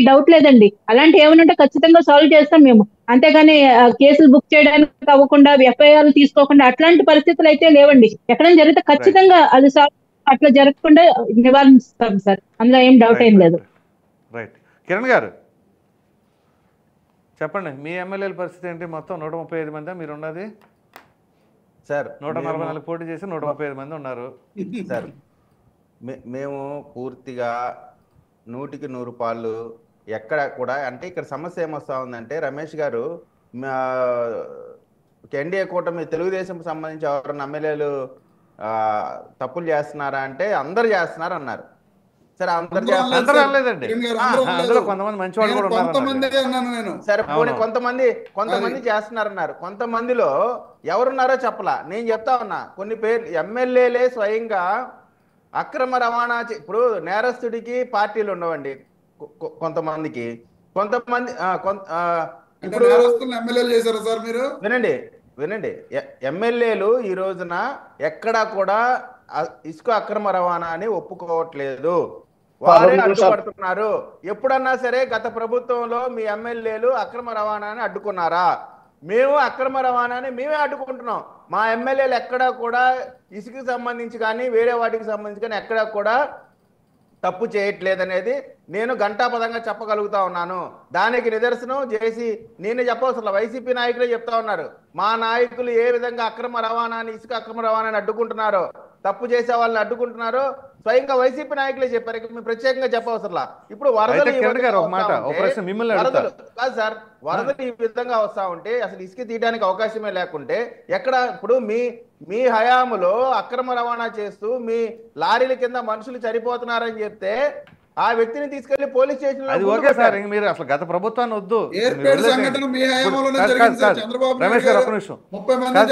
డౌట్ లేదండి. అలాంటి ఏమన్నా ఖచ్చితంగా సాల్వ్ చేస్తాం మేము. అంతేగాని కేసులు బుక్ చేయడానికి అవ్వకుండా, ఎఫ్ఐఆర్ తీసుకోకుండా అట్లాంటి పరిస్థితులు అయితే లేవండి. ఎక్కడైనా జరిగితే ఖచ్చితంగా అది సాల్వ్, అట్లా జరగకుండా నివారిస్తాం సార్. అందులో ఏం డౌట్ ఏం లేదు. రైట్. కిరణ్ గారు చెప్పండి, మీ ఎమ్మెల్యేల పరిస్థితి ఏంటి? మొత్తం 135 మంది మీరు ఉన్నది సార్. 144 పోటీ చేసి 135 మంది ఉన్నారు సార్. మేము పూర్తిగా 100కి 100 పాళ్ళు ఎక్కడ కూడా, అంటే ఇక్కడ సమస్య ఏమొస్తా ఉందంటే, రమేష్ గారు ఎన్డీఏ కూటమి తెలుగుదేశం సంబంధించి ఎవరైనా ఎమ్మెల్యేలు తప్పులు చేస్తున్నారా అంటే అందరు చేస్తున్నారు అన్నారు. సరే అందరు అనలేదండి, అందులో కొంతమంది మంచి వాళ్ళు కూడా ఉన్నారు. సరే పోనీ కొంతమంది చేస్తున్నారన్నారు. కొంతమందిలో ఎవరున్నారో చెప్పలా. నేను చెప్తా ఉన్నా, కొన్ని పేర్లు ఎమ్మెల్యేలే స్వయంగా అక్రమ రవాణా ఇప్పుడు నేరస్తుడికి పార్టీలు ఉండవండి. కొంతమంది ఇప్పుడు వినండి, ఎమ్మెల్యేలు ఈ రోజున ఎక్కడా కూడా ఇసుక అక్రమ రవాణాని ఒప్పుకోవట్లేదు, వారే అడ్డుపడుతున్నారు. ఎప్పుడన్నా సరే గత ప్రభుత్వంలో మీ ఎమ్మెల్యేలు అక్రమ రవాణాని అడ్డుకున్నారా? మేము అక్రమ రవాణాని మేమే అడ్డుకుంటున్నాం. మా ఎమ్మెల్యేలు ఎక్కడా కూడా ఇసుకకి సంబంధించి కానీ వేరే వాటికి సంబంధించి కానీ ఎక్కడా కూడా తప్పు చేయట్లేదనేది నేను ఘంటాపదంగా చెప్పగలుగుతా ఉన్నాను. దానికి నిదర్శనం చేసి నేనే చెప్పవసరం, వైసీపీ నాయకులే చెప్తా ఉన్నారు. మా నాయకులు ఏ విధంగా అక్రమ రవాణాని, ఇసుక అక్రమ రవాణాని అడ్డుకుంటున్నారో, తప్పు చేసే వాళ్ళని అడ్డుకుంటున్నారో స్వయంగా వైసీపీ నాయకులే చెప్పారు. మేము ప్రత్యేకంగా చెప్పవసరంలా. ఇప్పుడు వరదలు కాదు సార్, వరదలు ఈ విధంగా వస్తా ఉంటే అసలు ఇసుక తీయడానికి అవకాశమే లేకుంటే ఎక్కడ ఇప్పుడు మీ హయాములో అక్రమ రవాణా చేస్తూ మీ లారీల కింద మనుషులు చనిపోతున్నారని చెప్తే ఆ వ్యక్తిని తీసుకెళ్లి పోలీస్ స్టేషన్ అది ఓకే సార్. ఇంక మీరు అసలు గత ప్రభుత్వాన్ని వద్దు. రమేష్ గారు ఒక్క నిమిషం,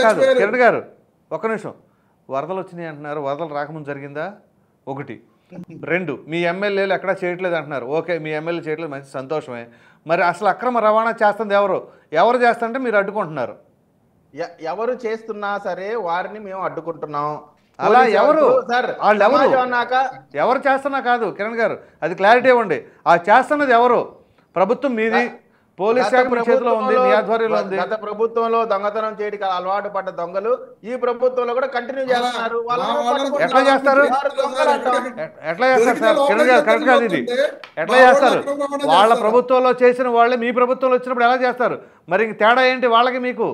కాదు కిరణ్ గారు ఒక్క నిమిషం. వరదలు వచ్చినాయి అంటున్నారు, వరదలు రాకముందు జరిగిందా? ఒకటి. రెండు, మీ ఎమ్మెల్యేలు ఎక్కడా చేయట్లేదు అంటున్నారు. ఓకే, మీ ఎమ్మెల్యే చేయట్లేదు, మంచి సంతోషమే. మరి అసలు అక్రమ రవాణా చేస్తుంది ఎవరు చేస్తుంటే మీరు అడ్డుకుంటున్నారు? ఎవరు చేస్తున్నా సరే వారిని మేము అడ్డుకుంటున్నాం. అలా ఎవరు ఎవరు చేస్తున్నా కాదు కిరణ్ గారు, అది క్లారిటీ ఇవ్వండి. ఆ చేస్తున్నది ఎవరు? ప్రభుత్వం మీది, పోలీస్ శాఖ చేతిలో ఉంది, మీ ఆధ్వర్యంలో ఉంది. గత ప్రభుత్వంలో దొంగతనం చేయడానికి అలవాటు పడ్డ దొంగలు ఈ ప్రభుత్వంలో కూడా కంటిన్యూ చేస్తున్నారు. ఎట్లా చేస్తారు సార్? కిరణ్ గారు కరెక్ట్ కాదు ఇది. ఎట్లా చేస్తారు? వాళ్ళ ప్రభుత్వంలో చేసిన వాళ్ళే మీ ప్రభుత్వంలో వచ్చినప్పుడు ఎలా చేస్తారు? మరి ఇంక తేడా ఏంటి వాళ్ళకి మీకు?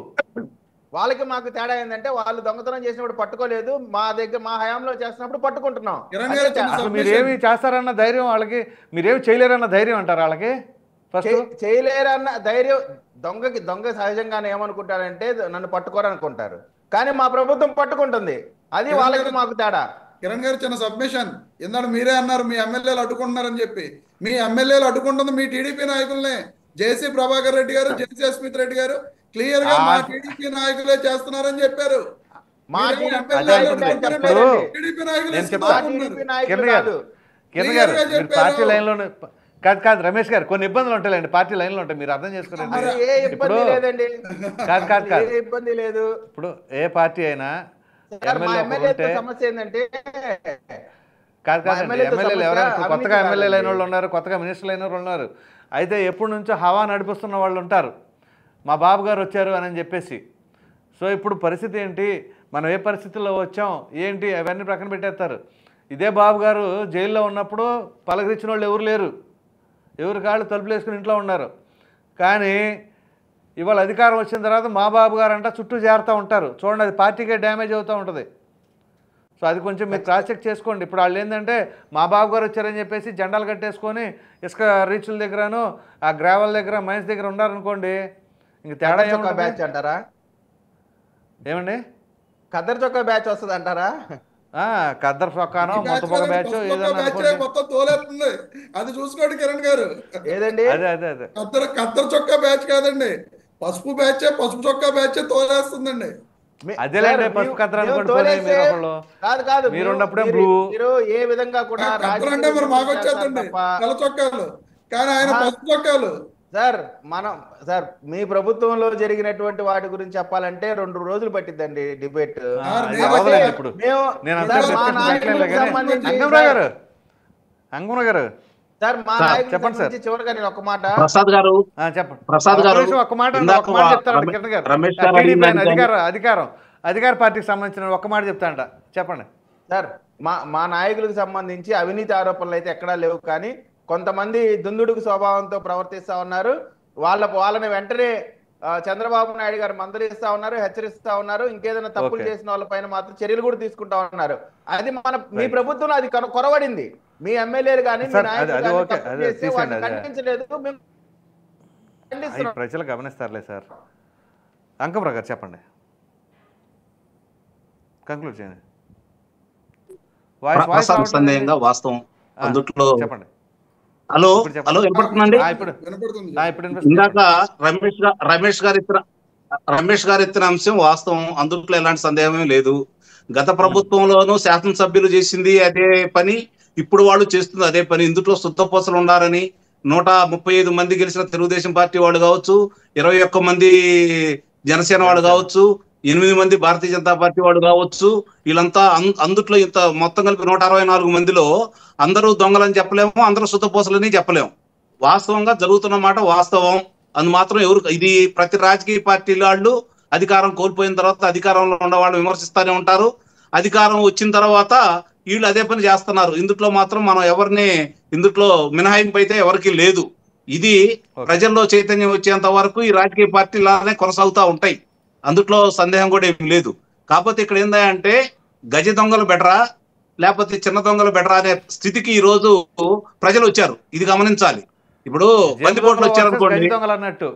వాళ్ళకి మాకు తేడా ఏంటంటే వాళ్ళు దొంగతనం చేసినప్పుడు పట్టుకోలేదు, మా హయాంలో చేసినప్పుడు పట్టుకుంటున్నాం. మీరేమి చేస్తారన్న ధైర్యం వాళ్ళకి, మీరేమి చేయలేరన్న ధైర్యం అంటారు వాళ్ళకి? చేయలేరన్న ధైర్యం దొంగ సహజంగానే ఏమనుకుంటారంటే నన్ను పట్టుకోరనుకుంటారు, కానీ మా ప్రభుత్వం పట్టుకుంటుంది. అది వాళ్ళకి మాకు తేడా. కిరణ్ గారు చిన్న సబ్మిషన్. ఎందుకంటే మీరే అన్నారు మీ ఎమ్మెల్యేలు అడ్డుకుంటున్నారని చెప్పి. మీ ఎమ్మెల్యేలు అడ్డుకుంటుంది మీ టీడీపీ నాయకులనే. జేసీ ప్రభాకర్ రెడ్డి గారు, జేసీ అస్మిత్ రెడ్డి గారు క్లియర్ గా మా టీడీపీ నాయకులే చేస్తున్నారని చెప్పారు. పార్టీ లైన్ లోనే కాదు రమేష్ గారు, కొన్ని ఇబ్బందులు ఉంటాయండి పార్టీ లైన్ లో ఉంటాయి, మీరు అర్థం చేసుకోండి. ఇబ్బంది లేదు. ఇప్పుడు ఏ పార్టీ అయినా సమస్య ఏంటంటే కాదండి, ఎమ్మెల్యేలు ఎవరైనా కొత్తగా ఎమ్మెల్యేలు అయిన వాళ్ళు ఉన్నారు, కొత్తగా మినిస్టర్లు అయిన వాళ్ళు ఉన్నారు. అయితే ఎప్పటి నుంచో హవా నడిపిస్తున్న వాళ్ళు ఉంటారు. మా బాబు గారు వచ్చారు అని చెప్పేసి. సో ఇప్పుడు పరిస్థితి ఏంటి, మనం ఏ పరిస్థితుల్లో వచ్చాం ఏంటి అవన్నీ ప్రక్కన పెట్టేస్తారు. ఇదే బాబు గారు జైల్లో ఉన్నప్పుడు పలకరించిన వాళ్ళు ఎవరు లేరు, ఎవరి కాళ్ళు తలుపులు వేసుకుని ఇంట్లో ఉన్నారు. కానీ ఇవాళ అధికారం వచ్చిన తర్వాత మా బాబు గారు అంట చుట్టూ చేరుతూ ఉంటారు. చూడండి, అది పార్టీకే డ్యామేజ్ అవుతూ ఉంటుంది. సో అది కొంచెం మీరు క్రాస్ చెక్ చేసుకోండి. ఇప్పుడు వాళ్ళు ఏంటంటే మా బాబు గారు వచ్చారని చెప్పేసి జెండాలు కట్టేసుకొని ఇసుక రీచుల దగ్గరను ఆ గ్రావెల్ దగ్గర మైన్స్ దగ్గర ఉన్నారనుకోండి, ఇంక తేడా బ్యాచ్ అంటారా? ఏమండి ఖద్దర్ చొక్కా బ్యాచ్ వస్తుంది అంటారా? ఖద్దర్ చొక్కానో మొత్తం బ్యాచ్ తోలేస్తుంది. అది చూసుకోండి కిరణ్ గారు. ఏదండి? అదే ఖద్దర్ చొక్కా బ్యాచ్ కాదండి, పసుపు బ్యాచ్, పసుపు చొక్కా బ్యాచ్ తోలేస్తుందండి. అదేలేండి పసుపు ఖద్దర్ అనుకోండి. కాదు మీరు ఉన్నప్పుడే బ్లూ. మీరు ఏ విధంగా కూడా అంటే మరి మాకు వచ్చేదండి తెల్ల చొక్కాలు, కానీ ఆయన పసుపు చొక్కాలు. సార్ మీ ప్రభుత్వంలో జరిగినటువంటి వాటి గురించి చెప్పాలంటే 2 రోజులు పట్టిద్దండి డిబేట్. సార్ మా చెప్పండి సార్, చివరిగా నేను ఒక మాట. ప్రసాద్ గారు ఒక మాట అధికార పార్టీకి సంబంధించిన ఒక మాట చెప్తాంట, చెప్పండి సార్. మా నాయకులకు సంబంధించి అవినీతి ఆరోపణలు అయితే ఎక్కడా లేవు, కానీ కొంతమంది దుందుడుకు స్వభావంతో ప్రవర్తిస్తా ఉన్నారు. వాళ్ళని వెంటనే చంద్రబాబు నాయుడు గారు మందలిస్తా ఉన్నారు, హెచ్చరిస్తా ఉన్నారు. ఇంకేదైనా తప్పులు చేసిన వాళ్ళ పైన మాత్రం చర్యలు కూడా తీసుకుంటా ఉన్నారు. అది మీ ప్రభుత్వంలో అది కొరవడింది. మీ ఎమ్మెల్యేలు కానీ ప్రజలు గమనిస్తారులే సార్. అంకమ్రావు గారు చెప్పండి, కంక్లూడ్ చేయండి. సందేహంగా వాస్తవం అందుట్లో చెప్పండి. హలో వినపడుతుందండి? ఇందాక రమేష్ గారు ఇచ్చిన అంశం వాస్తవం, అందుట్లో ఎలాంటి సందేహమే లేదు. గత ప్రభుత్వంలోనూ శాసనసభ్యులు చేసింది అదే పని, ఇప్పుడు వాళ్ళు చేస్తుంది అదే పని. ఇందులో శుద్ధపోసలు ఉన్నారని 135 మంది గెలిచిన తెలుగుదేశం పార్టీ వాళ్ళు కావచ్చు, 21 మంది జనసేన వాళ్ళు కావచ్చు, 8 మంది భారతీయ జనతా పార్టీ వాళ్ళు కావచ్చు, వీళ్ళంతా అందుట్లో ఇంత మొత్తం కలిపి 164 మందిలో అందరూ దొంగలని చెప్పలేము, అందరూ శుద్ధపోసలని చెప్పలేము. వాస్తవంగా జరుగుతున్న మాట వాస్తవం. అందు మాత్రం ఎవరు ఇది ప్రతి రాజకీయ పార్టీల వాళ్ళు అధికారం కోల్పోయిన తర్వాత అధికారంలో ఉన్న వాళ్ళు విమర్శిస్తూనే ఉంటారు. అధికారం వచ్చిన తర్వాత వీళ్ళు అదే పని చేస్తున్నారు. ఇందులో మాత్రం మనం ఎవరిని ఇందులో మినహాయింపు అయితే ఎవరికి లేదు. ఇది ప్రజల్లో చైతన్యం వచ్చేంత వరకు ఈ రాజకీయ పార్టీలానే కొనసాగుతూ ఉంటాయి. అందుట్లో సందేహం కూడా ఏమి లేదు. కాకపోతే ఇక్కడ ఏందంటే గజ దొంగలు బెటరా లేకపోతే చిన్న దొంగలు బెటరా అనే స్థితికి ఈ రోజు ప్రజలు వచ్చారు. ఇది గమనించాలి. ఇప్పుడు బందిపోట్లు వచ్చారనుకోండి, అన్నట్టు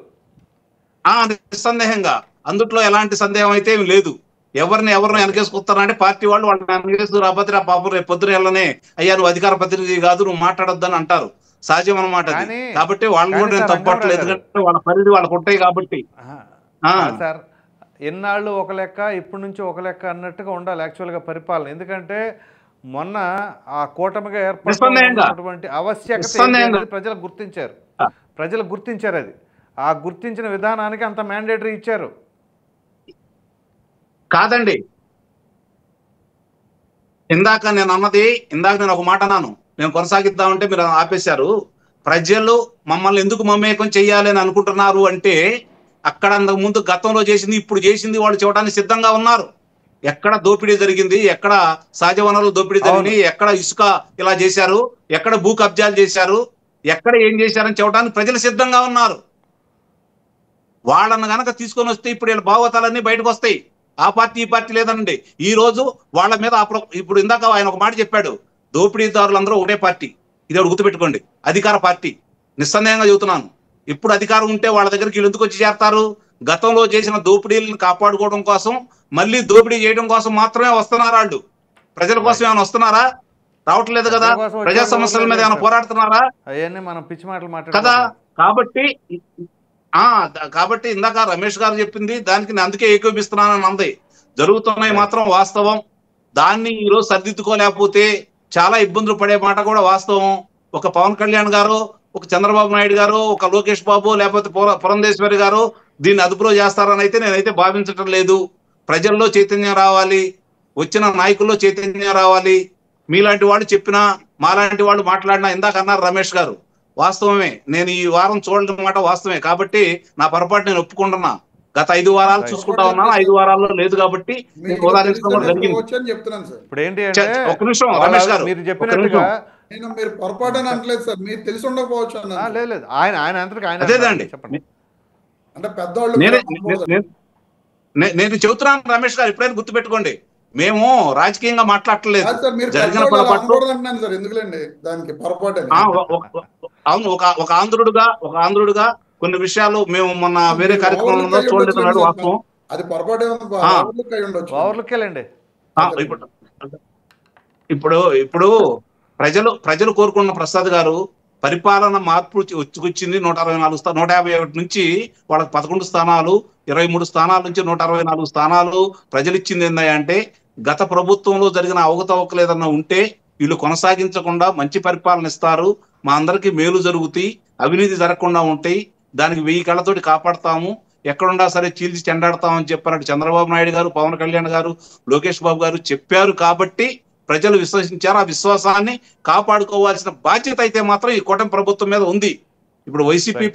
నిస్సందేహంగా అందుట్లో ఎలాంటి సందేహం అయితే ఏమి లేదు. ఎవరిని వెనకేసుకొస్తారంటే పార్టీ వాళ్ళు వాళ్ళని వెనకేసుకు రాబోతే రా పాపం రేపు పొద్దున వెళ్ళనే అయ్యా నువ్వు అధికార ప్రతినిధి కాదు నువ్వు మాట్లాడొద్దని అంటారు. సహజం అన్నమాట అది. కాబట్టి వాళ్ళని కూడా నేను తప్పట్లేదు, ఎందుకంటే వాళ్ళ పరిధి వాళ్ళకు ఉంటాయి కాబట్టి. సార్ ఎన్నాళ్ళు ఒక లెక్క ఇప్పటి నుంచి ఒక లెక్క అన్నట్టుగా ఉండాలి యాక్చువల్గా పరిపాలన. ఎందుకంటే మొన్న ఆ కూటమిగా ఏర్పడినటువంటి ఆవశ్యకత ప్రజలకు గుర్తించారు. అది ఆ గుర్తించిన విధానానికి అంత మ్యాండేటరీ ఇచ్చారు కాదండి. ఇందాక నేను ఒక మాట అన్నాను, నేను కొనసాగిద్దామంటే మీరు ఆపేశారు. ప్రజలు మమ్మల్ని ఎందుకు మమేకం చెయ్యాలి అని అనుకుంటున్నారు అంటే అక్కడ అంతకు ముందు గతంలో చేసింది ఇప్పుడు చేసింది వాళ్ళు చూడడానికి సిద్ధంగా ఉన్నారు. ఎక్కడ దోపిడీ జరిగింది, ఎక్కడ సహజ వనరులు దోపిడీ జరిగింది, ఎక్కడ ఇసుక ఇలా చేశారు, ఎక్కడ భూ కబ్జాలు చేశారు, ఎక్కడ ఏం చేశారని చెప్పడానికి ప్రజలు సిద్ధంగా ఉన్నారు. వాళ్ళని గనక తీసుకొని వస్తే ఇప్పుడు వీళ్ళ భావోతాలన్నీ బయటకు వస్తాయి. ఆ పార్టీ ఈ పార్టీ లేదనండి. ఈ రోజు వాళ్ళ మీద ఇప్పుడు ఇందాక ఆయన ఒక మాట చెప్పాడు, దోపిడీదారులందరూ ఒకటే పార్టీ. ఇది గుర్తుపెట్టుకోండి, అధికార పార్టీ. నిస్సందేహంగా చెబుతున్నాను. ఇప్పుడు అధికారం ఉంటే వాళ్ళ దగ్గరికి వీళ్ళు ఎందుకు వచ్చి చేరతారు? గతంలో చేసిన దోపిడీలను కాపాడుకోవడం కోసం, మళ్ళీ దోపిడీ చేయడం కోసం మాత్రమే వస్తున్నారు వాళ్ళు. ప్రజల కోసం ఏమైనా వస్తున్నారా? రావట్లేదు కదా. ప్రజా సమస్యల మీద ఏమైనా పోరాడుతున్నారా కదా. కాబట్టి ఇందాక రమేష్ గారు చెప్పింది దానికి నేను అందుకే ఏకోపిస్తున్నానని అంది. జరుగుతున్నాయి మాత్రం వాస్తవం. దాన్ని ఈరోజు సరిదిద్దుకోలేకపోతే చాలా ఇబ్బందులు పడే మాట కూడా వాస్తవం. ఒక పవన్ కళ్యాణ్ గారు, ఒక చంద్రబాబు నాయుడు గారు, ఒక లోకేష్ బాబు లేకపోతే పురంధేశ్వరి గారు దీన్ని అదుపులో చేస్తారని అయితే నేనైతే భావించటం లేదు. ప్రజల్లో చైతన్యం రావాలి, వచ్చిన నాయకుల్లో చైతన్యం రావాలి. మీలాంటి వాళ్ళు చెప్పినా మాలాంటి వాళ్ళు మాట్లాడినా, ఇందాక అన్నారు రమేష్ గారు, వాస్తవమే. నేను ఈ వారం చూడడం మాట వాస్తవమే. కాబట్టి నా పొరపాటు నేను ఒప్పుకుంటున్నా. గత 5 వారాలు చూసుకుంటా ఉన్నాను, 5 వారాల్లో లేదు కాబట్టి ఉదాహరించడం జరిగింది. ఇప్పుడు ఏంటి అంటే ఒక నిమిషం రమేష్ గారు, మీరు చెప్పినట్టుగా మీరు పొరపాటు అని అనట్లేదు సార్, మీరు తెలిసి ఉండకపోవచ్చు అన్న. లేదు ఆయన అదేదండి అంటే పెద్దవాళ్ళు నేను చెబుతున్నాను రమేష్ గారు, ఎప్పుడైనా గుర్తుపెట్టుకోండి. మేము రాజకీయంగా మాట్లాడలేదు. జరిగిన పొరపాటు ఎందుకులేండి దానికి పొరపాటు. అవును, ఒక ఆంధ్రుడుగా కొన్ని విషయాలు మేము మొన్న వేరే కార్యక్రమంలో చూడలేదు వాస్తవం. అది పొరపాటు ఇప్పుడు ప్రజలు కోరుకున్న ప్రసాద్ గారు పరిపాలన మార్పు వచ్చింది. 151 నుంచి వాళ్ళకి 11 స్థానాలు, 23 స్థానాల నుంచి 164 స్థానాలు ప్రజలు ఇచ్చింది. ఏంటంటే గత ప్రభుత్వంలో జరిగిన అవకతవకలు ఏదన్నా ఉంటే వీళ్ళు కొనసాగించకుండా మంచి పరిపాలన ఇస్తారు, మా అందరికీ మేలు జరుగుతాయి, అవినీతి జరగకుండా ఉంటాయి, దానికి 1000 కళ్ళతోటి కాపాడతాము, ఎక్కడున్నా సరే చీల్చి చెండాడతామని చెప్పారు చంద్రబాబు నాయుడు గారు, పవన్ కళ్యాణ్ గారు, లోకేష్ బాబు గారు చెప్పారు. కాబట్టి ప్రజలు విశ్వసించారు. ఆ విశ్వాసాన్ని కాపాడుకోవాల్సిన బాధ్యత అయితే మాత్రం ఈ కూటమి ప్రభుత్వం మీద ఉంది. ఇప్పుడు వైసీపీ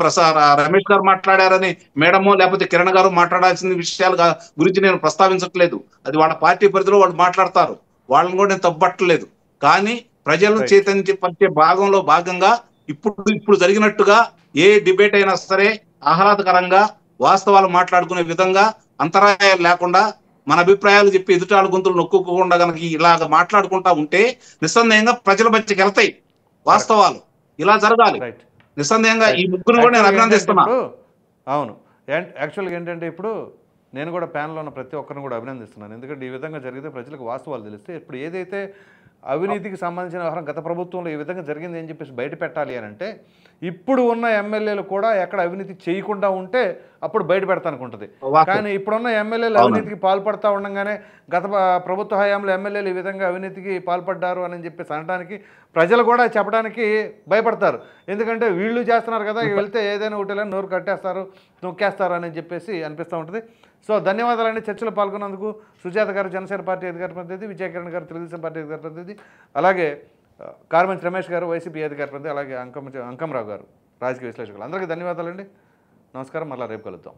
రమేష్ గారు మాట్లాడారని మేడమో లేకపోతే కిరణ్ గారు మాట్లాడాల్సిన విషయాల గురించి నేను ప్రస్తావించట్లేదు. అది వాళ్ళ పార్టీ పరిధిలో వాళ్ళు మాట్లాడతారు, వాళ్ళని కూడా నేను తప్పట్లేదు. కానీ ప్రజలను చైతన్యపరిచే భాగంగా ఇప్పుడు జరిగినట్టుగా ఏ డిబేట్ అయినా సరే ఆహ్లాదకరంగా వాస్తవాలు మాట్లాడుకునే విధంగా అంతరాయాలు లేకుండా మన అభిప్రాయాలు చెప్పి ఎదుటాల గొంతులు నొక్కుకోకుండా కనుక ఇలాగ మాట్లాడుకుంటా ఉంటే నిస్సందేహంగా ప్రజల మధ్యకి వెళ్తాయి వాస్తవాలు. ఇలా జరగాలి నిస్సందేహంగా. ఈ ముగ్గురు కూడా నేను అభినందిస్తున్నా. అవును, యాక్చువల్గా ఏంటంటే ఇప్పుడు నేను కూడా ప్యానెల్లో ఉన్న ప్రతి ఒక్కరిని కూడా అభినందిస్తున్నాను. ఎందుకంటే ఈ విధంగా జరిగితే ప్రజలకు వాస్తవాలు తెలిస్తే ఇప్పుడు ఏదైతే అవినీతికి సంబంధించిన వ్యవహారం గత ప్రభుత్వంలో ఈ విధంగా జరిగింది అని చెప్పేసి బయట పెట్టాలి అని అంటే ఇప్పుడు ఉన్న ఎమ్మెల్యేలు కూడా ఎక్కడ అవినీతి చేయకుండా ఉంటే అప్పుడు బయట పెడతానుకుంటుంది. కానీ ఇప్పుడున్న ఎమ్మెల్యేలు అవినీతికి పాల్పడతా ఉండగానే గత ప్రభుత్వ హయాంలో ఎమ్మెల్యేలు ఈ విధంగా అవినీతికి పాల్పడ్డారు అని చెప్పేసి అనడానికి ప్రజలు కూడా చెప్పడానికి భయపడతారు. ఎందుకంటే వీళ్ళు చేస్తున్నారు కదా, వెళ్తే ఏదైనా ఒకటి నోరు కట్టేస్తారు, నొక్కేస్తారు అని చెప్పేసి అనిపిస్తూ ఉంటుంది. సో ధన్యవాదాలండి చర్చలో పాల్గొన్నందుకు. సుజాత గారు జనసేన పార్టీ అధికార ప్రతినిధి, విజయకిరణ్ గారు తెలుగుదేశం పార్టీ అధికార ప్రతినిధి, అలాగే కార్మంచి రమేష్ గారు వైసీపీ అధికార ప్రతినిధి, అలాగే అంకమరావు గారు రాజకీయ విశ్లేషకులు. అందరికీ ధన్యవాదాలండి. నమస్కారం, మళ్ళీ రేపు కలుద్దాం.